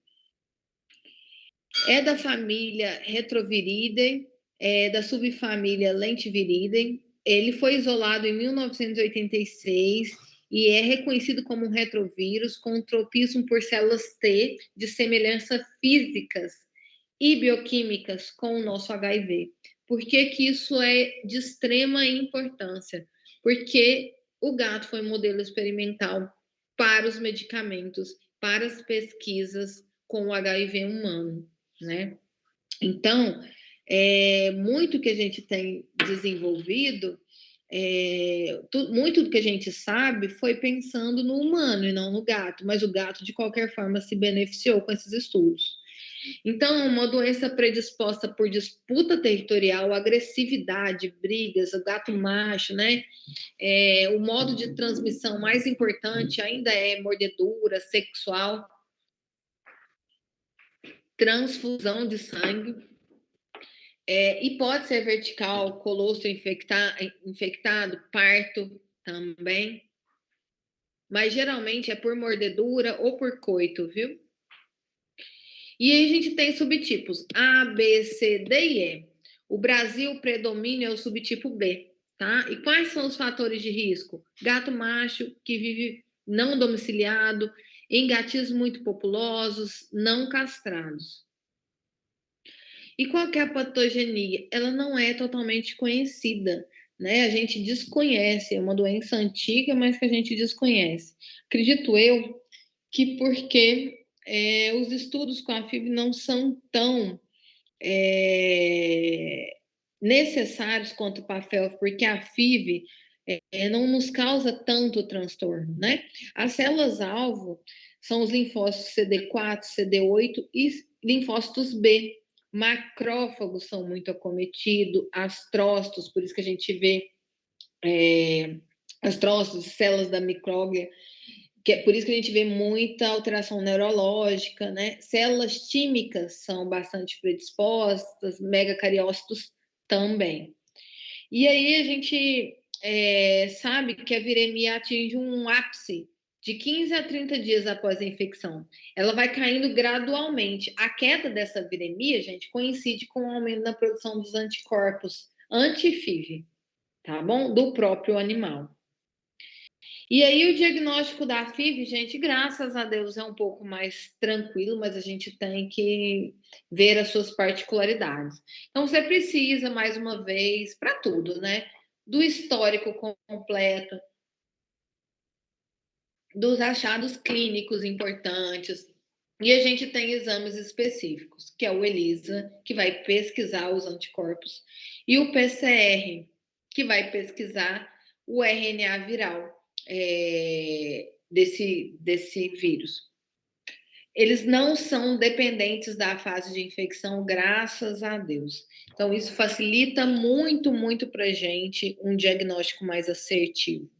É da família Retroviridae, da subfamília Lentiviridae. Ele foi isolado em 1986 e é reconhecido como um retrovírus com tropismo por células T de semelhança físicas e bioquímicas com o nosso HIV. Por que que isso é de extrema importância? Porque o gato foi modelo experimental para os medicamentos, para as pesquisas com o HIV humano, né? Então, muito que a gente tem desenvolvido, muito do que a gente sabe foi pensando no humano e não no gato, mas o gato, de qualquer forma, se beneficiou com esses estudos. Então, uma doença predisposta por disputa territorial, agressividade, brigas, o gato macho, né? O modo de transmissão mais importante ainda é mordedura sexual, transfusão de sangue. E pode ser vertical, colosso infectado, parto também. Mas geralmente é por mordedura ou por coito, viu? E aí a gente tem subtipos A, B, C, D e E. O Brasil predomina é o subtipo B, tá? E quais são os fatores de risco? Gato macho que vive não domiciliado, em gatis muito populosos, não castrados. E qual que é a patogenia? Ela não é totalmente conhecida, né? A gente desconhece, é uma doença antiga, mas que a gente desconhece. Acredito eu que porque os estudos com a FIV não são tão necessários quanto para a FeLV, porque a FIV não nos causa tanto transtorno, né? As células-alvo são os linfócitos CD4, CD8 e linfócitos B. Macrófagos são muito acometidos, astrócitos, por isso que a gente vê astrócitos, células da micróglia, que é por isso que a gente vê muita alteração neurológica, né? Células tímicas são bastante predispostas, megacariócitos também. E aí a gente sabe que a viremia atinge um ápice de 15 a 30 dias após a infecção. Ela vai caindo gradualmente. A queda dessa viremia, gente, coincide com o aumento da produção dos anticorpos anti-FIV, tá bom? Do próprio animal. E aí o diagnóstico da FIV, gente, graças a Deus é um pouco mais tranquilo, mas a gente tem que ver as suas particularidades. Então você precisa, mais uma vez, para tudo, né? Do histórico completo, dos achados clínicos importantes. E a gente tem exames específicos, que é o ELISA, que vai pesquisar os anticorpos, e o PCR, que vai pesquisar o RNA viral desse vírus. Eles não são dependentes da fase de infecção, graças a Deus. Então, isso facilita muito, muito para a gente um diagnóstico mais assertivo.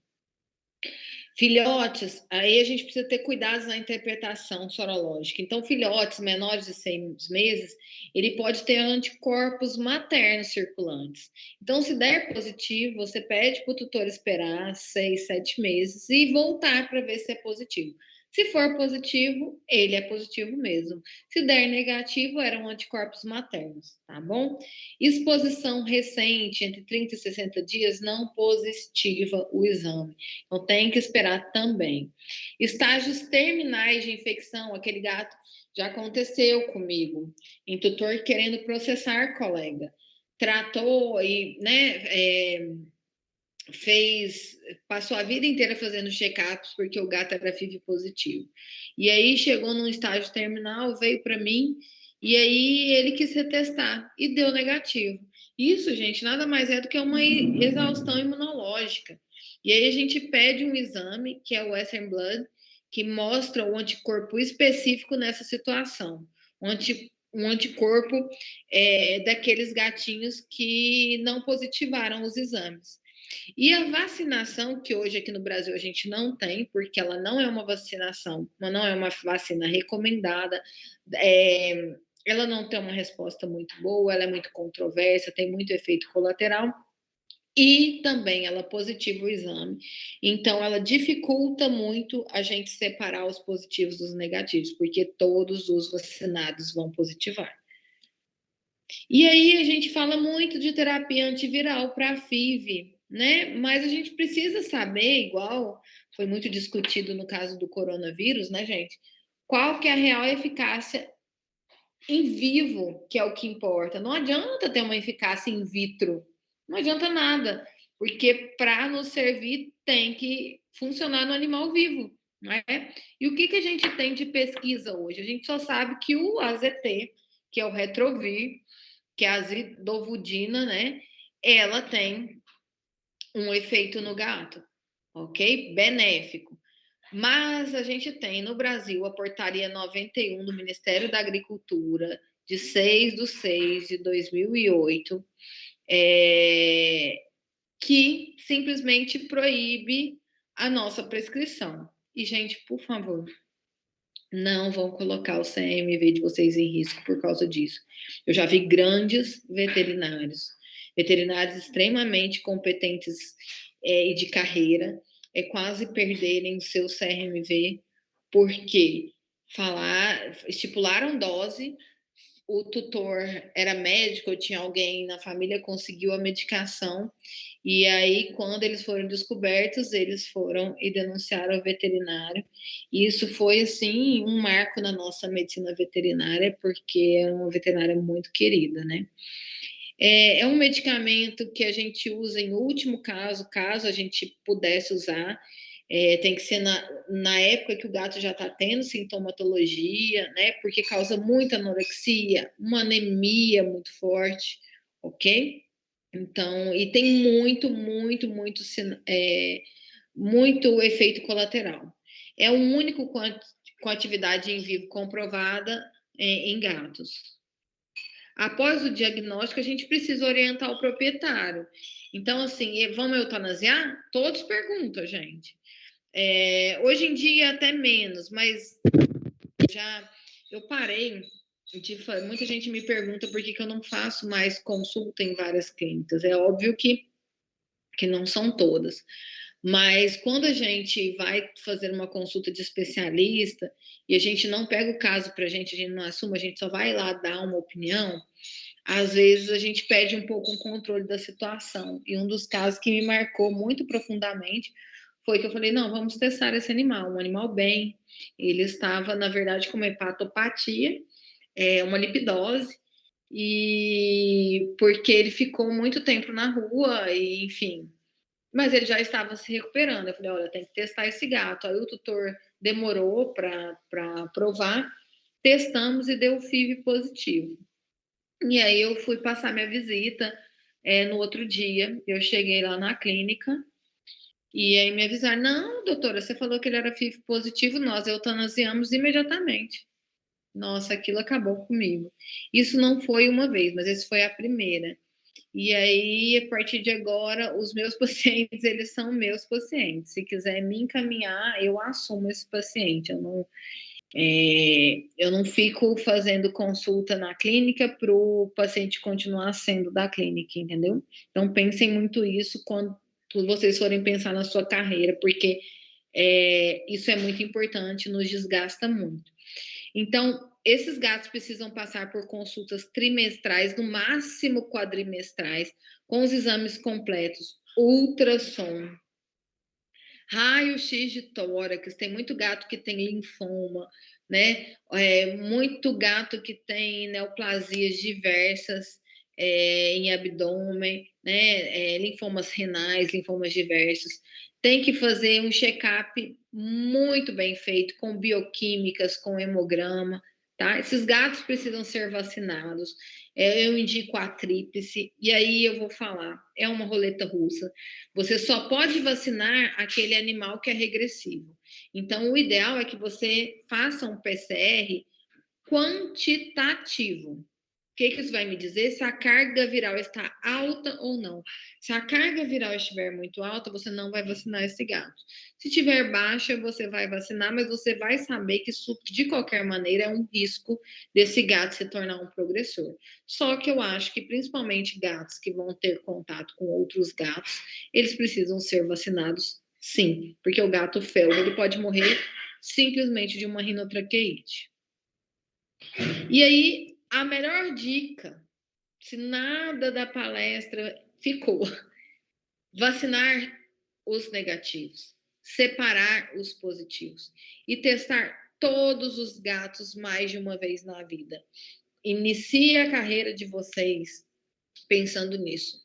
Filhotes, aí a gente precisa ter cuidados na interpretação sorológica. Então, filhotes menores de 6 meses, ele pode ter anticorpos maternos circulantes. Então, se der positivo, você pede para o tutor esperar 6, 7 meses e voltar para ver se é positivo. Se for positivo, ele é positivo mesmo. Se der negativo, eram anticorpos maternos, tá bom? Exposição recente, entre 30 e 60 dias, não positiva o exame. Então, tem que esperar também. Estágios terminais de infecção, aquele gato Já aconteceu comigo, em tutor querendo processar colega. Tratou e, né, passou a vida inteira fazendo check-ups porque o gato era FIV positivo. E aí chegou num estágio terminal, veio para mim, e aí ele quis retestar e deu negativo. Isso, gente, nada mais é do que uma exaustão imunológica. E aí a gente pede um exame, que é o Western Blood, que mostra o anticorpo específico nessa situação. Um anticorpo daqueles gatinhos que não positivaram os exames. E a vacinação, que hoje aqui no Brasil a gente não tem, porque ela não é uma vacinação, não é uma vacina recomendada, ela não tem uma resposta muito boa, ela é muito controversa, tem muito efeito colateral, e também ela positiva o exame. Então, ela dificulta muito a gente separar os positivos dos negativos, porque todos os vacinados vão positivar. E aí a gente fala muito de terapia antiviral para FIV, né? Mas a gente precisa saber, igual foi muito discutido no caso do coronavírus, né, gente? Qual que é a real eficácia em vivo, que é o que importa. Não adianta ter uma eficácia in vitro. Não adianta nada, porque para nos servir tem que funcionar no animal vivo, não é? E o que a gente tem de pesquisa hoje? A gente só sabe que o AZT, que é o retrovir, que é a azidovudina, né? Ela tem um efeito no gato, ok? Benéfico. Mas a gente tem no Brasil a portaria 91 do Ministério da Agricultura, de 6/6/2008, que simplesmente proíbe a nossa prescrição. E, gente, por favor, não vão colocar o CMV de vocês em risco por causa disso. Eu já vi grandes veterinários extremamente competentes e de carreira, quase perderem o seu CMV porque estipularam dose, o tutor era médico, ou tinha alguém na família, conseguiu a medicação, e aí, quando eles foram descobertos, eles foram e denunciaram o veterinário. E isso foi, assim, um marco na nossa medicina veterinária, porque é uma veterinária muito querida, né? É um medicamento que a gente usa em último caso, caso a gente pudesse usar. Tem que ser na época que o gato já está tendo sintomatologia, né? Porque causa muita anorexia, uma anemia muito forte, ok? Então, e tem muito efeito colateral. É o único com atividade em vivo comprovada em gatos. Após o diagnóstico, a gente precisa orientar o proprietário. Então, assim, vamos eutanasiar? Todos perguntam, gente. Hoje em dia, até menos, mas eu parei de fazer. Muita gente me pergunta por que eu não faço mais consulta em várias clínicas. É óbvio que não são todas. Mas quando a gente vai fazer uma consulta de especialista e a gente não pega o caso para a gente não assume, a gente só vai lá dar uma opinião, às vezes a gente perde um pouco o controle da situação. E um dos casos que me marcou muito profundamente foi que eu falei, não, vamos testar esse animal, um animal bem. Ele estava, na verdade, com uma hepatopatia, uma lipidose, e porque ele ficou muito tempo na rua, e enfim, mas ele já estava se recuperando. Eu falei, olha, tem que testar esse gato. Aí o tutor demorou para provar, testamos e deu FIV positivo. E aí eu fui passar minha visita no outro dia. Eu cheguei lá na clínica e aí me avisaram, não, doutora, você falou que ele era FIV positivo, nós eutanasiamos imediatamente. Nossa, aquilo acabou comigo. Isso não foi uma vez, mas essa foi a primeira. E aí, a partir de agora, os meus pacientes, eles são meus pacientes. Se quiser me encaminhar, eu assumo esse paciente. Eu não fico fazendo consulta na clínica para o paciente continuar sendo da clínica, entendeu? Então, pensem muito isso quando vocês forem pensar na sua carreira, porque isso é muito importante, nos desgasta muito. Então, esses gatos precisam passar por consultas trimestrais, no máximo quadrimestrais, com os exames completos, ultrassom, Raio-X de tórax, tem muito gato que tem linfoma, né? Muito gato que tem neoplasias diversas em abdômen, né? Linfomas renais, linfomas diversos. Tem que fazer um check-up muito bem feito, com bioquímicas, com hemograma, tá? Esses gatos precisam ser vacinados. Eu indico a tríplice, e aí eu vou falar, é uma roleta russa. Você só pode vacinar aquele animal que é regressivo. Então, o ideal é que você faça um PCR quantitativo. O que isso vai me dizer? Se a carga viral está alta ou não. Se a carga viral estiver muito alta, você não vai vacinar esse gato. Se estiver baixa, você vai vacinar, mas você vai saber que isso, de qualquer maneira, é um risco desse gato se tornar um progressor. Só que eu acho que, principalmente gatos que vão ter contato com outros gatos, eles precisam ser vacinados, sim, porque o gato felvo ele pode morrer simplesmente de uma rinotraqueite. E aí, a melhor dica, se nada da palestra ficou, vacinar os negativos, separar os positivos e testar todos os gatos mais de uma vez na vida. Inicie a carreira de vocês pensando nisso.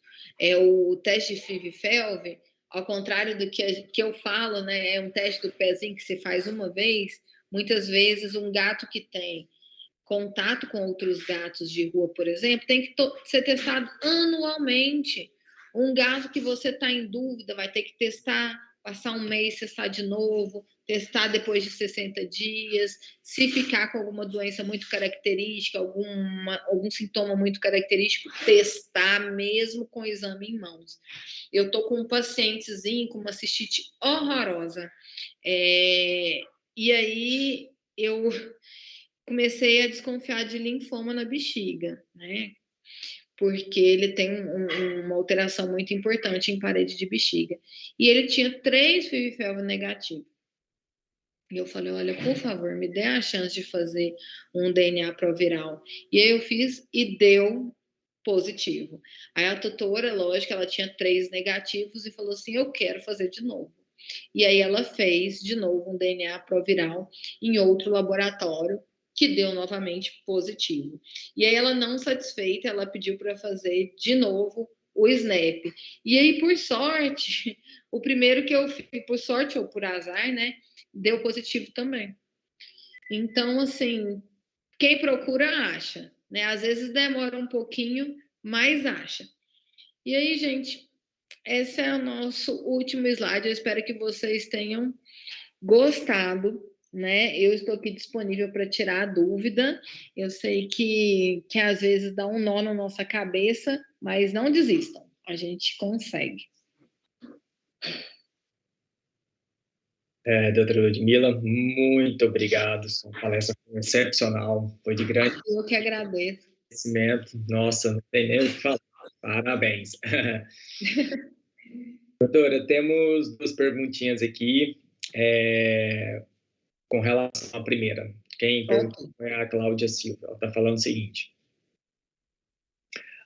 O teste de FIV-FeLV, ao contrário do que eu falo, né, é um teste do pezinho que se faz uma vez. Muitas vezes um gato que tem contato com outros gatos de rua, por exemplo, tem que ser testado anualmente. Um gato que você está em dúvida vai ter que testar, passar um mês, testar de novo, testar depois de 60 dias. Se ficar com alguma doença muito característica, algum sintoma muito característico, testar mesmo com o exame em mãos. Eu estou com um pacientezinho com uma cistite horrorosa. E aí eu comecei a desconfiar de linfoma na bexiga, né? Porque ele tem uma alteração muito importante em parede de bexiga. E ele tinha 3 FIV-FeLV negativos. E eu falei, olha, por favor, me dê a chance de fazer um DNA proviral. E aí eu fiz e deu positivo. Aí a tutora, lógico, ela tinha 3 negativos e falou assim, eu quero fazer de novo. E aí ela fez de novo um DNA proviral em outro laboratório, que deu novamente positivo. E aí ela, não satisfeita, ela pediu para fazer de novo o SNAP. E aí, por sorte, o primeiro que eu fiz, por sorte ou por azar, né, deu positivo também. Então, assim, quem procura acha, né? Às vezes demora um pouquinho, mas acha. E aí, gente, esse é o nosso último slide. Eu espero que vocês tenham gostado, né? Eu estou aqui disponível para tirar a dúvida. Eu sei que às vezes dá um nó na nossa cabeça, mas não desistam, a gente consegue. Doutora Ludmila, muito obrigado. Sua palestra foi excepcional, foi de grande Eu que agradeço. conhecimento. Nossa, não tem nem o que falar. Parabéns. Doutora, temos 2 perguntinhas aqui com relação à primeira. Quem perguntou é a Cláudia Silva. Ela está falando o seguinte: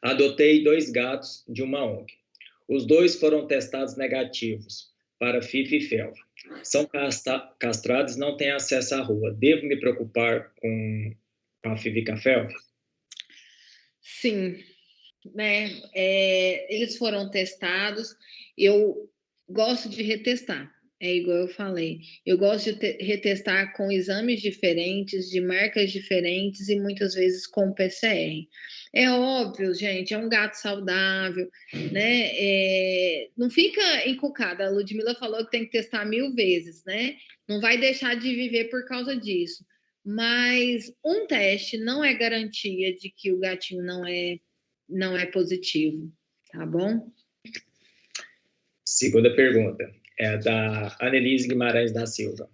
adotei 2 gatos de uma ONG. Os 2 foram testados negativos para FIV-FeLV. São castrados e não têm acesso à rua. Devo me preocupar com a FIV-FeLV? Sim, né? Eles foram testados. Eu gosto de retestar. É igual eu falei. Eu gosto de retestar com exames diferentes, de marcas diferentes e muitas vezes com PCR. É óbvio, gente, é um gato saudável, né? Não fica encucada. A Ludmila falou que tem que testar 1000 vezes, né? Não vai deixar de viver por causa disso. Mas um teste não é garantia de que o gatinho não é positivo, tá bom? Segunda pergunta é da Annelise Guimarães da Silva.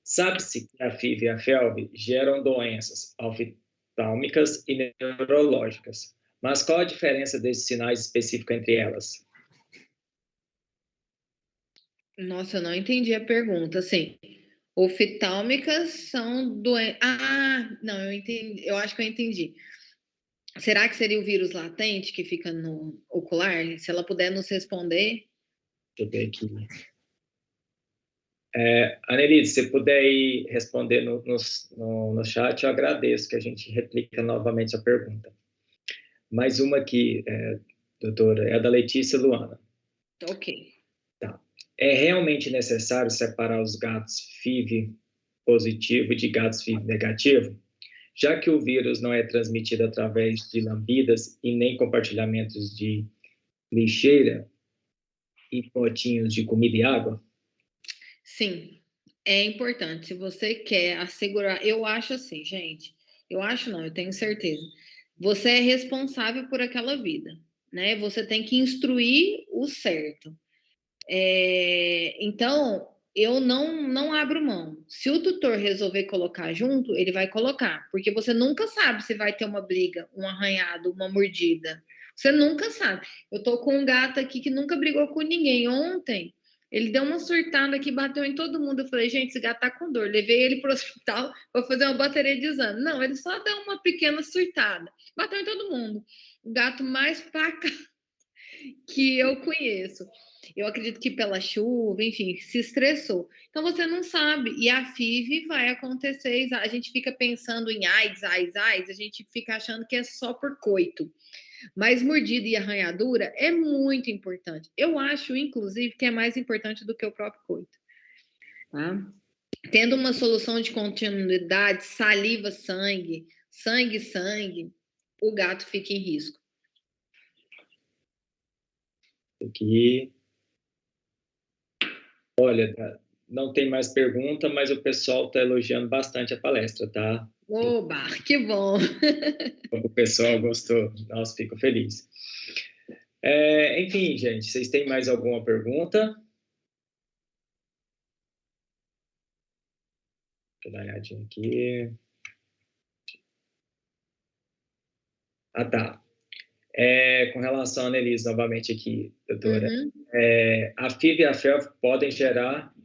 Sabe-se que a FIV e a FeLV geram doenças oftálmicas e neurológicas, mas qual a diferença desses sinais específicos entre elas? Nossa, eu não entendi a pergunta. Assim, oftálmicas são doenças. Ah, não, eu entendi. Eu acho que eu entendi. Será que seria o vírus latente que fica no ocular? Se ela puder nos responder. Deixa eu ver aqui. Annelise, se puder ir responder no chat, eu agradeço, que a gente replica novamente a pergunta. Mais uma aqui, doutora, é a da Letícia Luana. Ok. Tá. É realmente necessário separar os gatos FIV positivo de gatos FIV negativo? Já que o vírus não é transmitido através de lambidas e nem compartilhamentos de lixeira e potinhos de comida e água? Sim, é importante. Se você quer assegurar, eu acho assim, gente. Eu acho não, eu tenho certeza. Você é responsável por aquela vida, né? Você tem que instruir o certo. Então, eu não abro mão. Se o tutor resolver colocar junto, ele vai colocar, porque você nunca sabe se vai ter uma briga, um arranhado, uma mordida. Você nunca sabe. Eu tô com um gato aqui que nunca brigou com ninguém. Ontem, ele deu uma surtada aqui, bateu em todo mundo. Eu falei, gente, esse gato tá com dor. Levei ele pro hospital para fazer uma bateria de exame. Não, ele só deu uma pequena surtada. Bateu em todo mundo. O gato mais paca que eu conheço. Eu acredito que pela chuva, enfim, se estressou. Então você não sabe. E a FIV vai acontecer. A gente fica pensando em AIDS, a gente fica achando que é só por coito. Mas mordida e arranhadura é muito importante. Eu acho, inclusive, que é mais importante do que o próprio coito. Tá? Tendo uma solução de continuidade, saliva, sangue, sangue, o gato fica em risco. Aqui. Olha, não tem mais pergunta, mas o pessoal está elogiando bastante a palestra, tá? Oba, que bom! O pessoal gostou. Nossa, fico feliz. Enfim, gente, vocês têm mais alguma pergunta? Deixa eu dar uma olhadinha aqui. Ah, tá. Com relação a Annelise, novamente aqui, doutora. Uhum. A FIV e a FeLV podem gerar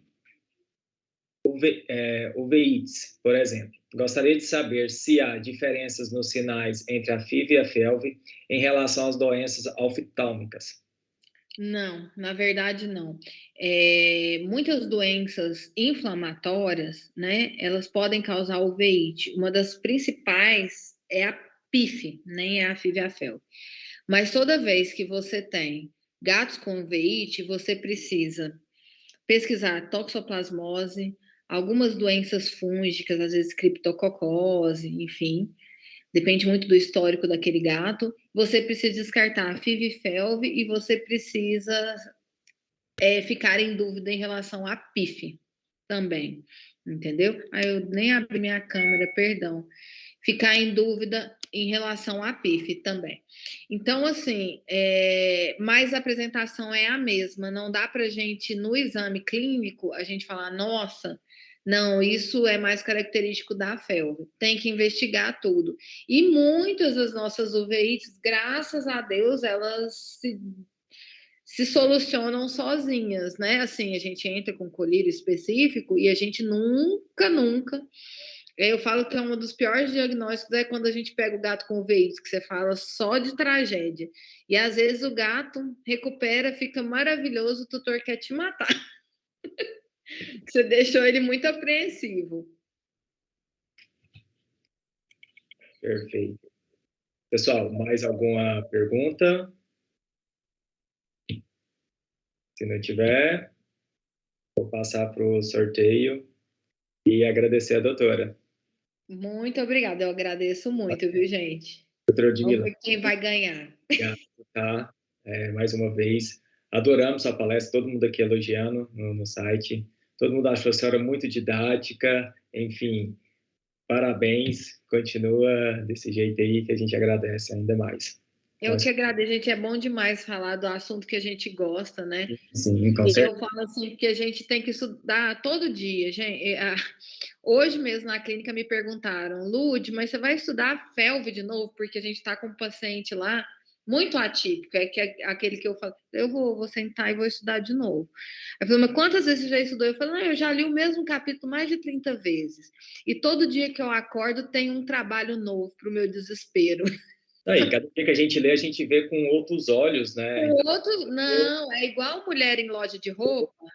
uveites, por exemplo. Gostaria de saber se há diferenças nos sinais entre a FIV e a FeLV em relação às doenças oftálmicas. Não, na verdade não. Muitas doenças inflamatórias, né, elas podem causar uveíte. Uma das principais é a PIF, nem é a FIV e a FeLV. Mas toda vez que você tem gatos com uveíte, você precisa pesquisar toxoplasmose, algumas doenças fúngicas, às vezes criptococose, enfim. Depende muito do histórico daquele gato. Você precisa descartar a FIV e FeLV e você precisa ficar em dúvida em relação à PIF também, entendeu? Aí eu nem abri minha câmera, perdão. Ficar em dúvida em relação à PIF também. Então, assim, mas a apresentação é a mesma. Não dá para gente, no exame clínico, a gente falar, nossa, não, isso é mais característico da FeLV. Tem que investigar tudo. E muitas das nossas uveites, graças a Deus, elas se solucionam sozinhas, né? Assim, a gente entra com colírio específico e a gente nunca. Eu falo que é um dos piores diagnósticos é quando a gente pega o gato com uveítes, que você fala só de tragédia. E às vezes o gato recupera, fica maravilhoso, o tutor quer te matar. Você deixou ele muito apreensivo. Perfeito. Pessoal, mais alguma pergunta? Se não tiver, vou passar para o sorteio e agradecer a doutora. Muito obrigada, eu agradeço muito, viu, gente? Doutora Vamos Ludmila. ver quem vai ganhar. Obrigado, tá? Mais uma vez, adoramos a palestra, todo mundo aqui elogiando no site, todo mundo achou a senhora muito didática, enfim, parabéns, continua desse jeito aí que a gente agradece ainda mais. Eu que agradeço, gente, é bom demais falar do assunto que a gente gosta, né? Sim, com E certeza. eu falo assim que a gente tem que estudar todo dia, gente. Hoje mesmo na clínica me perguntaram, Lud, mas você vai estudar FeLV de novo? Porque a gente está com um paciente lá muito atípico, aquele que eu falo, eu vou sentar e vou estudar de novo. Eu falei, mas quantas vezes você já estudou? Eu falei, não, eu já li o mesmo capítulo mais de 30 vezes. E todo dia que eu acordo tem um trabalho novo para o meu desespero. Aí, cada dia que a gente lê, a gente vê com outros olhos, né? Não, é igual mulher em loja de roupa.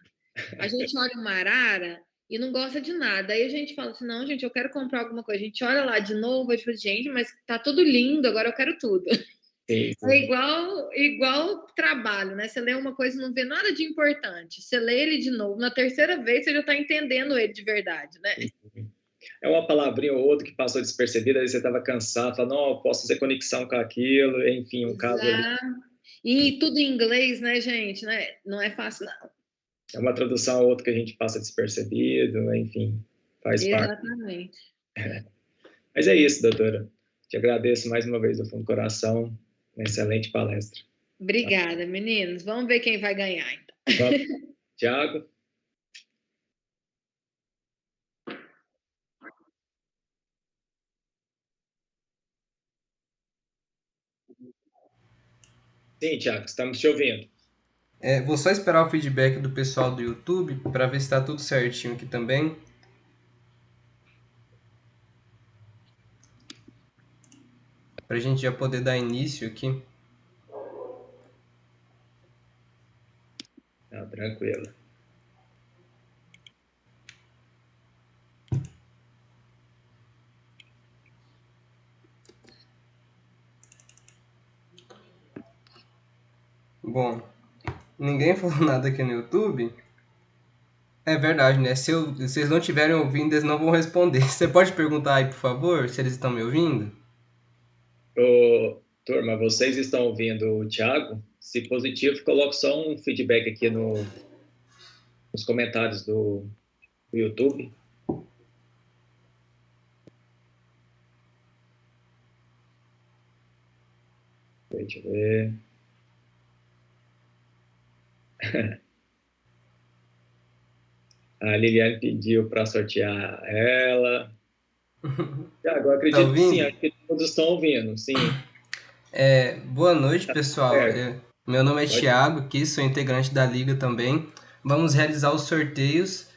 A gente olha uma arara e não gosta de nada. Aí a gente fala assim: não, gente, eu quero comprar alguma coisa. A gente olha lá de novo e fala, gente, mas tá tudo lindo, agora eu quero tudo. Sim, É sim. igual trabalho, né? Você lê uma coisa e não vê nada de importante. Você lê ele de novo, na terceira vez você já está entendendo ele de verdade, né? É uma palavrinha ou outra que passou despercebida, aí você estava cansado, fala, não, eu posso fazer conexão com aquilo, enfim, um caso ali. Exato. E tudo em inglês, né, gente? Né? Não é fácil, não. É uma tradução ou outra que a gente passa despercebido, enfim, faz parte. Exatamente. Mas é isso, doutora. Te agradeço mais uma vez do fundo do coração. Uma excelente palestra. Obrigada, meninos. Vamos ver quem vai ganhar, então. Vamos, Tiago. Sim, Tiago, estamos te ouvindo. Vou só esperar o feedback do pessoal do YouTube para ver se está tudo certinho aqui também. Para a gente já poder dar início aqui. Tá, tranquilo. Bom, ninguém falou nada aqui no YouTube. É verdade, né? Se vocês não estiverem ouvindo, eles não vão responder. Você pode perguntar aí, por favor, se eles estão me ouvindo? Ô, turma, vocês estão ouvindo o Tiago? Se positivo, coloque só um feedback aqui nos comentários do YouTube. Deixa eu ver. A Liliane pediu para sortear ela. Tiago, eu Tá acredito que sim, ouvindo? acho que todos estão ouvindo, sim. Boa noite, pessoal. Certo. Meu nome é Pode. Thiago, aqui sou integrante da Liga também. Vamos realizar os sorteios.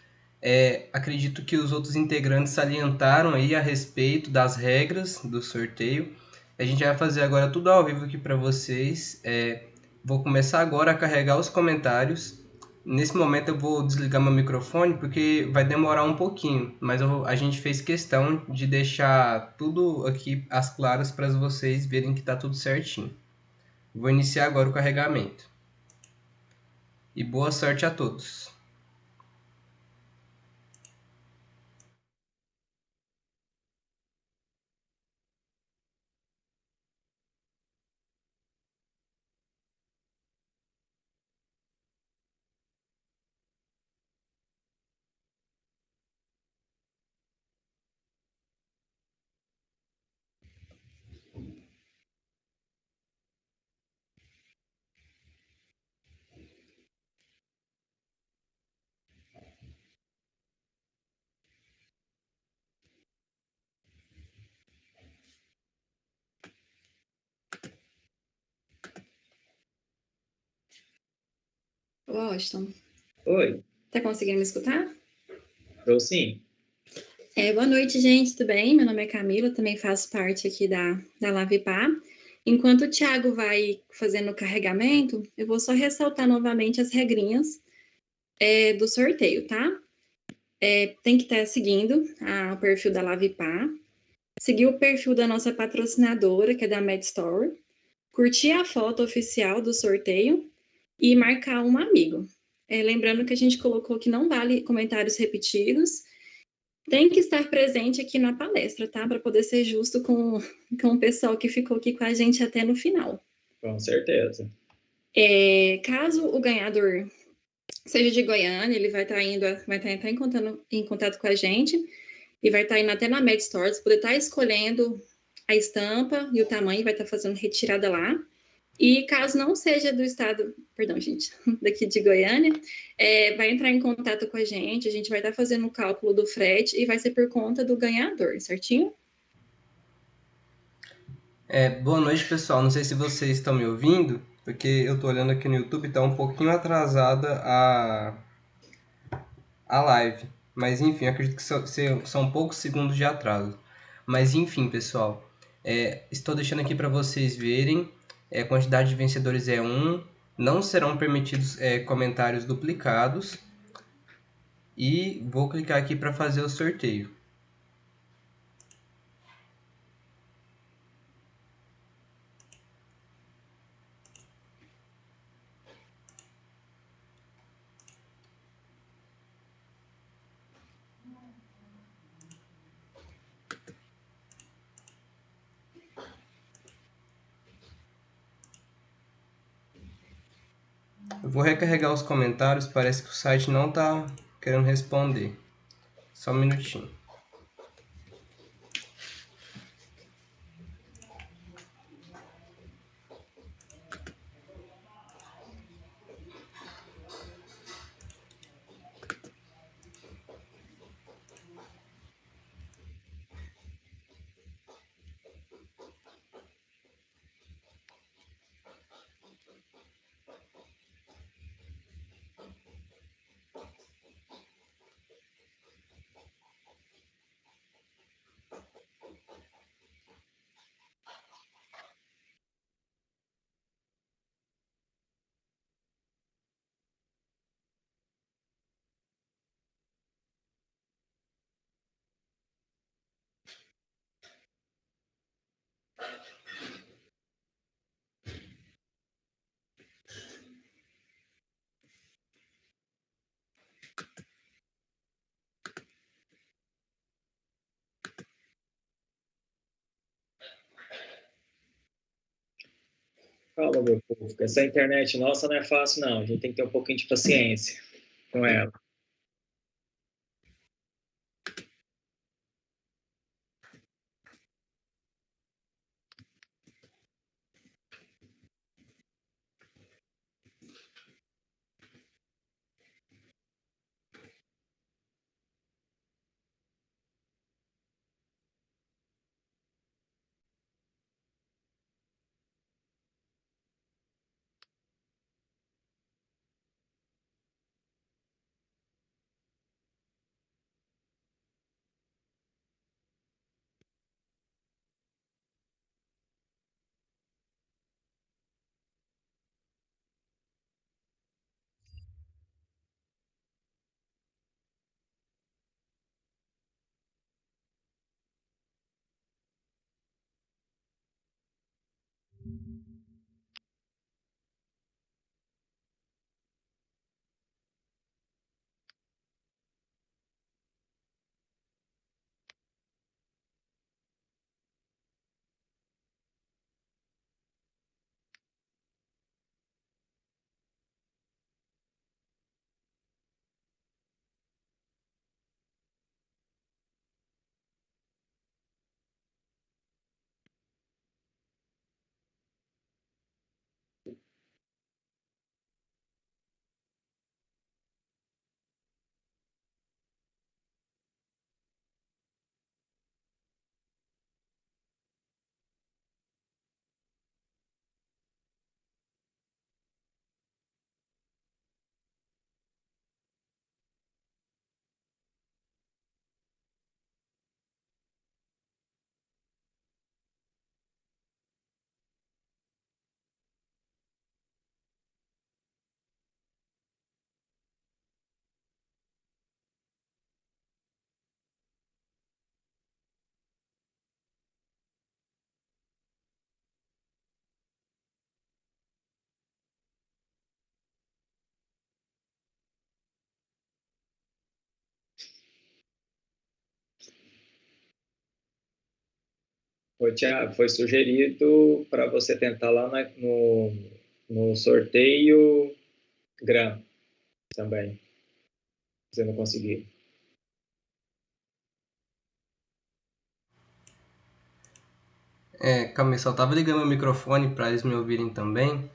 Acredito que os outros integrantes salientaram aí a respeito das regras do sorteio. A gente vai fazer agora tudo ao vivo aqui para vocês. Vou começar agora a carregar os comentários. Nesse momento eu vou desligar meu microfone porque vai demorar um pouquinho, mas a gente fez questão de deixar tudo aqui às claras para vocês verem que está tudo certinho. Vou iniciar agora o carregamento. E boa sorte a todos. Washington, Oi, tá conseguindo me escutar? estou sim. Boa noite, gente, tudo bem? Meu nome é Camila, também faço parte aqui da Lavipar. Enquanto o Thiago vai fazendo o carregamento, eu vou só ressaltar novamente as regrinhas do sorteio, tá? Tem que estar seguindo o perfil da Lavipar, seguir o perfil da nossa patrocinadora, que é da MedStore, curtir a foto oficial do sorteio e marcar um amigo. Lembrando que a gente colocou que não vale comentários repetidos, tem que estar presente aqui na palestra, tá? Para poder ser justo com o pessoal que ficou aqui com a gente até no final. Com certeza. Caso o ganhador seja de Goiânia, ele vai estar em contato com a gente e vai estar indo até na MedStore, poder estar escolhendo a estampa e o tamanho, vai estar fazendo retirada lá. E caso não seja do estado, perdão, gente, daqui de Goiânia, vai entrar em contato com a gente vai estar fazendo o cálculo do frete e vai ser por conta do ganhador, certinho? Boa noite, pessoal. Não sei se vocês estão me ouvindo, porque eu estou olhando aqui no YouTube, está um pouquinho atrasada a live. Mas enfim, acredito que são poucos segundos de atraso. Mas enfim, pessoal, estou deixando aqui para vocês verem. A quantidade de vencedores é 1. Não serão permitidos comentários duplicados. e vou clicar aqui para fazer o sorteio. Eu vou recarregar os comentários, parece que o site não está querendo responder. Só um minutinho. Calma, meu povo, porque essa internet nossa não é fácil, não. A gente tem que ter um pouquinho de paciência com ela. Tiago, foi sugerido para você tentar lá no sorteio GRAM também, se você não conseguir. Calma aí, só tava ligando meu microfone para eles me ouvirem também.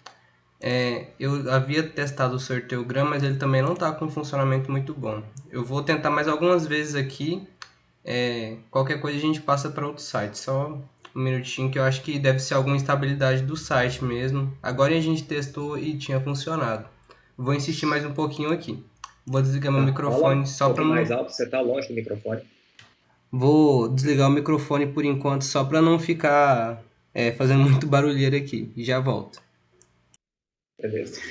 Eu havia testado o sorteio GRAM, mas ele também não está com um funcionamento muito bom. Eu vou tentar mais algumas vezes aqui. Qualquer coisa a gente passa para outro site. Só um minutinho que eu acho que deve ser alguma instabilidade do site mesmo. Agora a gente testou e tinha funcionado. Vou insistir mais um pouquinho aqui. Vou desligar meu microfone só para não... não... mais alto, você está longe do microfone. Vou desligar o microfone por enquanto só para não ficar fazendo muito barulheiro aqui. E já volto. Beleza.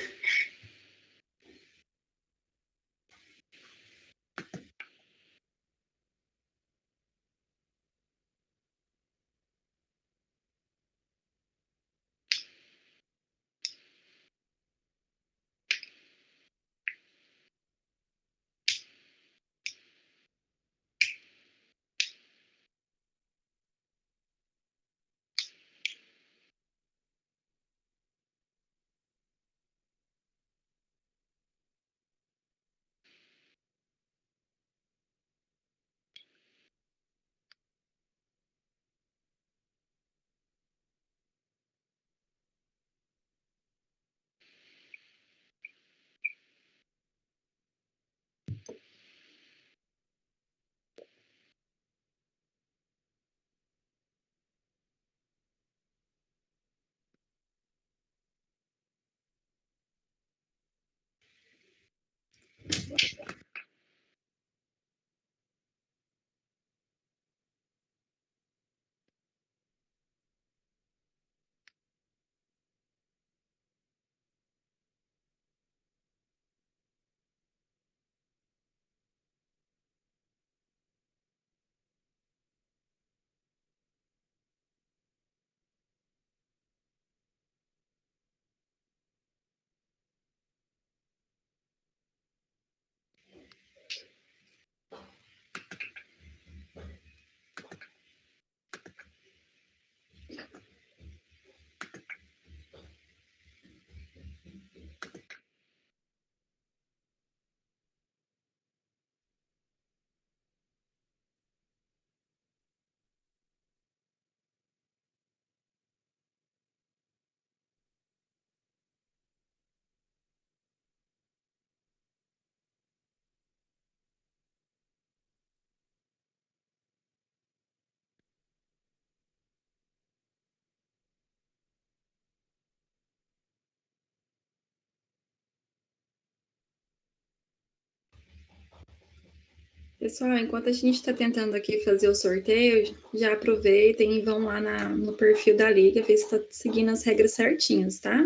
Pessoal, enquanto a gente está tentando aqui fazer o sorteio, já aproveitem e vão lá no perfil da Liga, ver se está seguindo as regras certinhas, tá?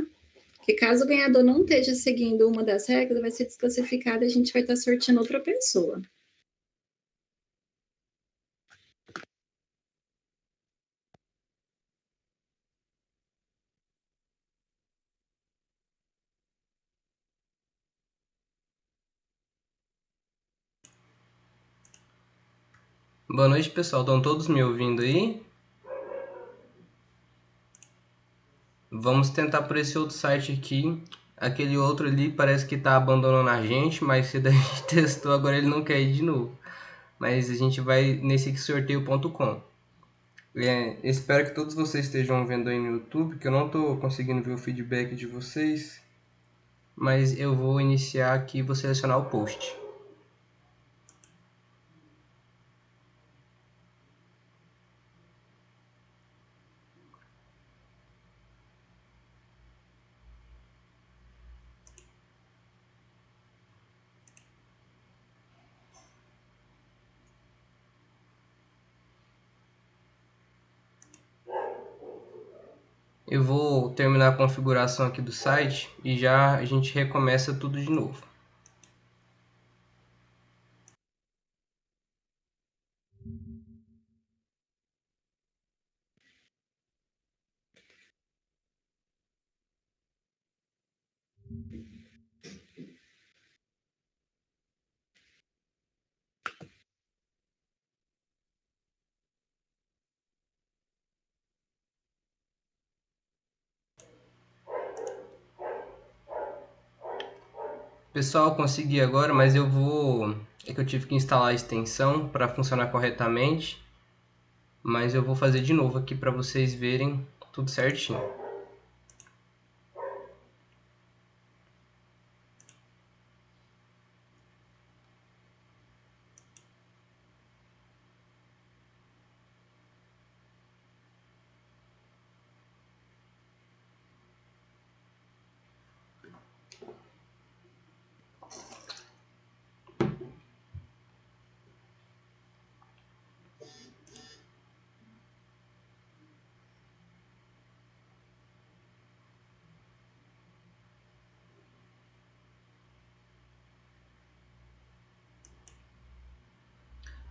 Porque caso o ganhador não esteja seguindo uma das regras, vai ser desclassificado e a gente vai estar sorteando outra pessoa. Boa noite, pessoal. Estão todos me ouvindo aí? Vamos tentar por esse outro site aqui. Aquele outro ali parece que está abandonando a gente, mas se a gente testou, agora ele não quer ir de novo. Mas a gente vai nesse aqui, sorteio.com. Espero que todos vocês estejam vendo aí no YouTube, que eu não estou conseguindo ver o feedback de vocês. Mas eu vou iniciar aqui e vou selecionar o post. Eu vou terminar a configuração aqui do site e já a gente recomeça tudo de novo. Pessoal, consegui agora, mas é que eu tive que instalar a extensão para funcionar corretamente. Mas eu vou fazer de novo aqui para vocês verem tudo certinho.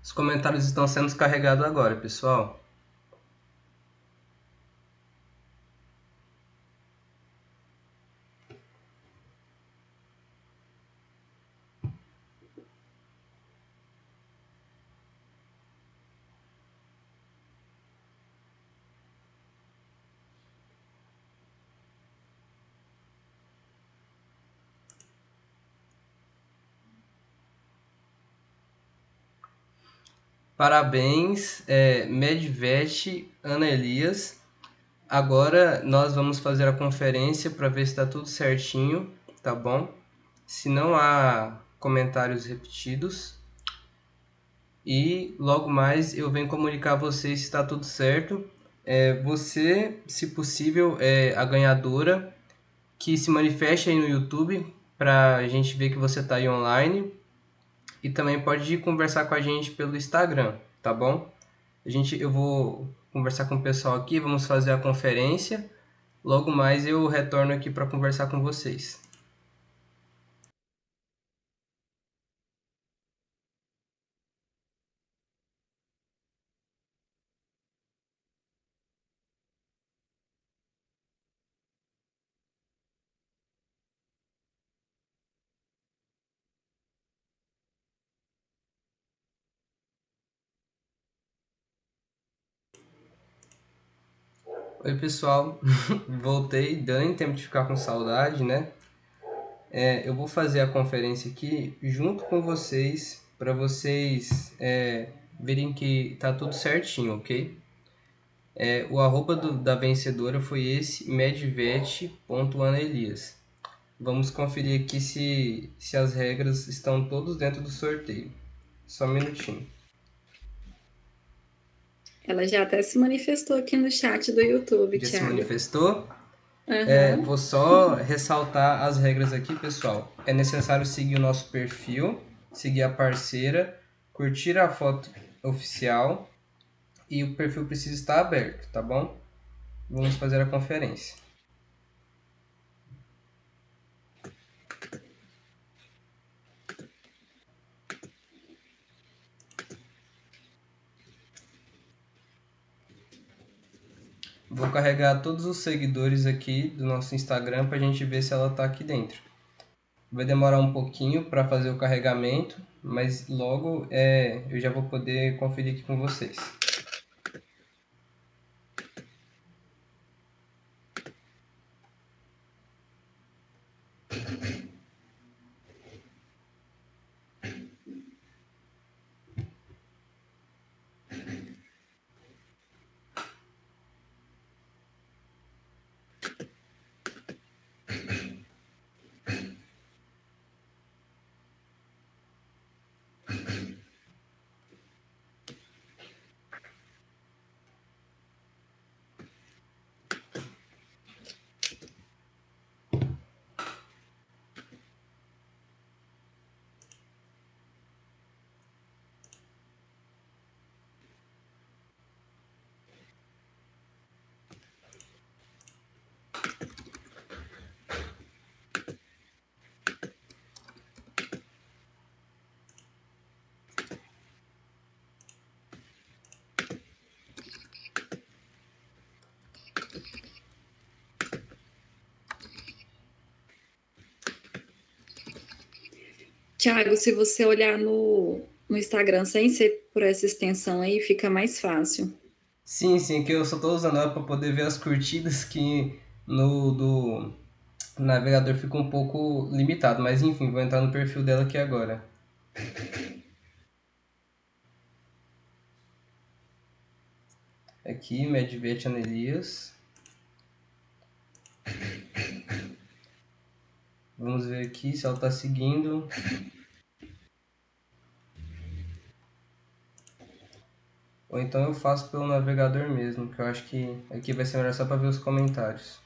Os comentários estão sendo descarregados agora, pessoal. Parabéns, Medvete, Ana Elias. Agora nós vamos fazer a conferência para ver se está tudo certinho, tá bom? Se não há comentários repetidos. E logo mais eu venho comunicar a vocês se está tudo certo. Você, se possível, é a ganhadora, que se manifeste aí no YouTube para a gente ver que você está aí online. E também pode conversar com a gente pelo Instagram, tá bom? Eu vou conversar com o pessoal aqui, vamos fazer a conferência. Logo mais eu retorno aqui para conversar com vocês. Oi, pessoal. Voltei, deu nem tempo de ficar com saudade, né? Eu vou fazer a conferência aqui junto com vocês, para vocês verem que tá tudo certinho, ok? O arroba da vencedora foi esse, medvet.anaelias. Vamos conferir aqui se as regras estão todas dentro do sorteio. Só um minutinho. Ela já até se manifestou aqui no chat do YouTube, Já se Thiago. manifestou? Uhum. Vou só ressaltar as regras aqui, pessoal. É necessário seguir o nosso perfil, seguir a parceira, curtir a foto oficial e o perfil precisa estar aberto, tá bom? Vamos fazer a conferência. Vou carregar todos os seguidores aqui do nosso Instagram para a gente ver se ela está aqui dentro. Vai demorar um pouquinho para fazer o carregamento, mas logo eu já vou poder conferir aqui com vocês. Thiago, se você olhar no Instagram sem ser por essa extensão aí, fica mais fácil. Sim, que eu só estou usando ela para poder ver as curtidas que do navegador fica um pouco limitado, mas enfim, vou entrar no perfil dela aqui agora. Aqui, Medvet Anelias. Vamos ver aqui se ela está seguindo. Ou então eu faço pelo navegador mesmo, que eu acho que aqui vai ser melhor só para ver os comentários.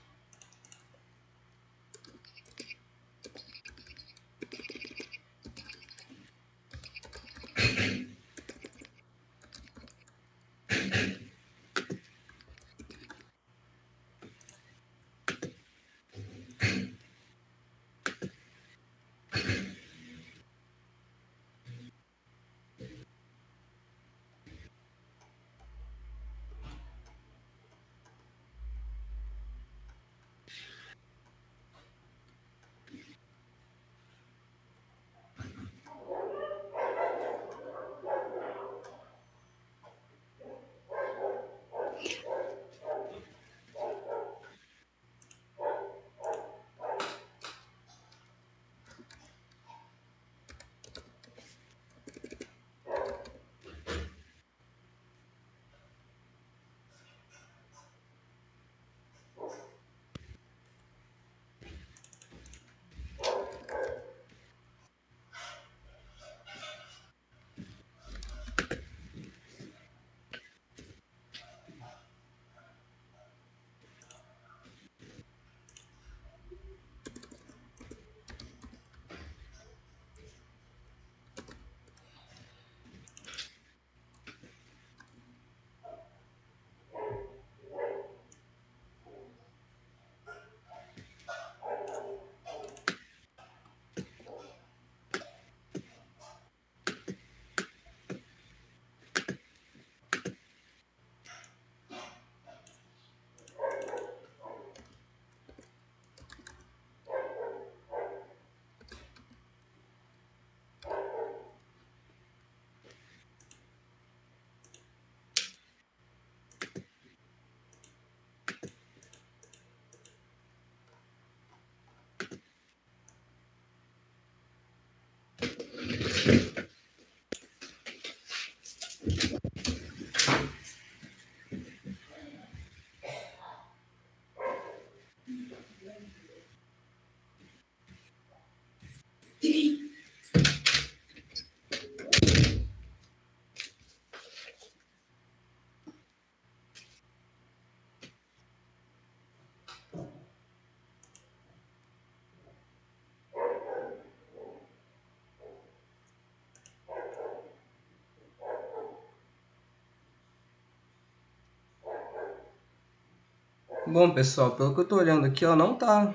Bom, pessoal, pelo que eu tô olhando aqui, ó, não tá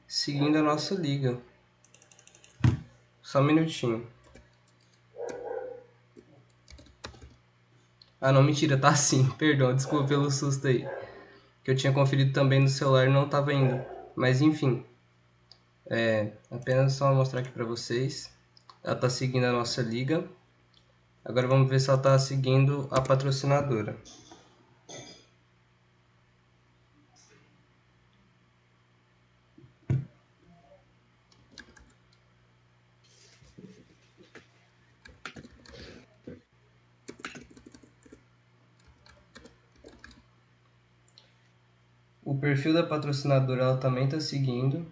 seguindo a nossa liga. Só um minutinho. Ah, não, mentira, tá sim. Perdão, desculpa pelo susto aí. Que eu tinha conferido também no celular e não tava indo. Mas enfim, apenas só mostrar aqui pra vocês. Ela tá seguindo a nossa liga. Agora vamos ver se ela tá seguindo a patrocinadora. O perfil da patrocinadora ela também tá seguindo.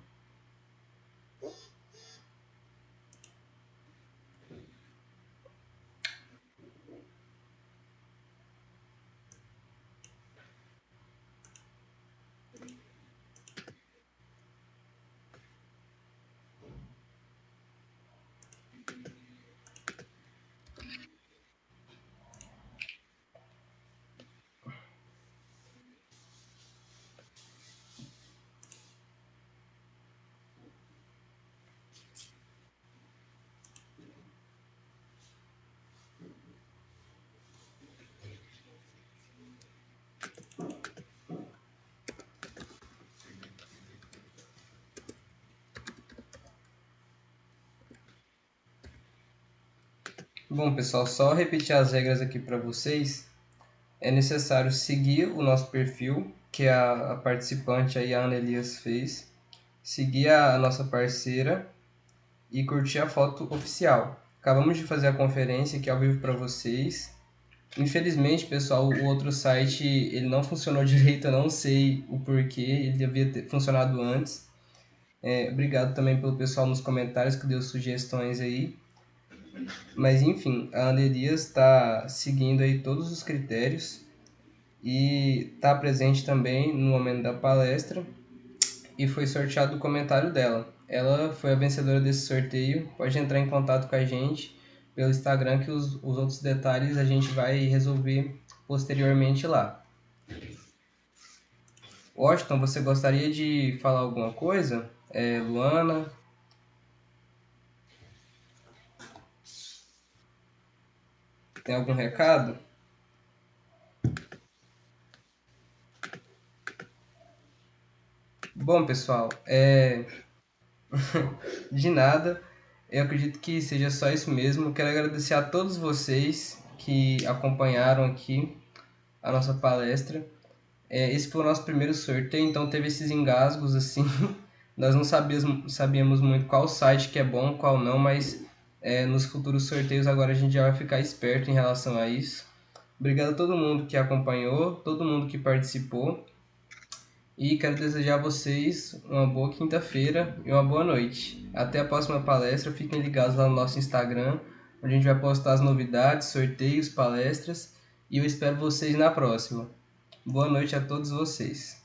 Bom, pessoal, só repetir as regras aqui para vocês. É necessário seguir o nosso perfil, que a participante aí, a Ana Elias, fez. Seguir a nossa parceira e curtir a foto oficial. Acabamos de fazer a conferência aqui ao vivo para vocês. Infelizmente, pessoal, o outro site ele não funcionou direito, eu não sei o porquê, ele devia ter funcionado antes. Obrigado também pelo pessoal nos comentários que deu sugestões aí. Mas enfim, a Ana Elias está seguindo aí todos os critérios e está presente também no momento da palestra e foi sorteado o comentário dela. Ela foi a vencedora desse sorteio. Pode entrar em contato com a gente pelo Instagram que os outros detalhes a gente vai resolver posteriormente lá. Washington, você gostaria de falar alguma coisa? Luana? Tem algum recado? Bom, pessoal, de nada. Eu acredito que seja só isso mesmo. Quero agradecer a todos vocês que acompanharam aqui a nossa palestra. Esse foi o nosso primeiro sorteio, então teve esses engasgos assim. Nós não sabíamos muito qual site que é bom, qual não, mas nos futuros sorteios agora a gente já vai ficar esperto em relação a isso. Obrigado a todo mundo que acompanhou, todo mundo que participou. E quero desejar a vocês uma boa quinta-feira e uma boa noite. Até a próxima palestra. Fiquem ligados lá no nosso Instagram, onde a gente vai postar as novidades, sorteios, palestras. E eu espero vocês na próxima. Boa noite a todos vocês.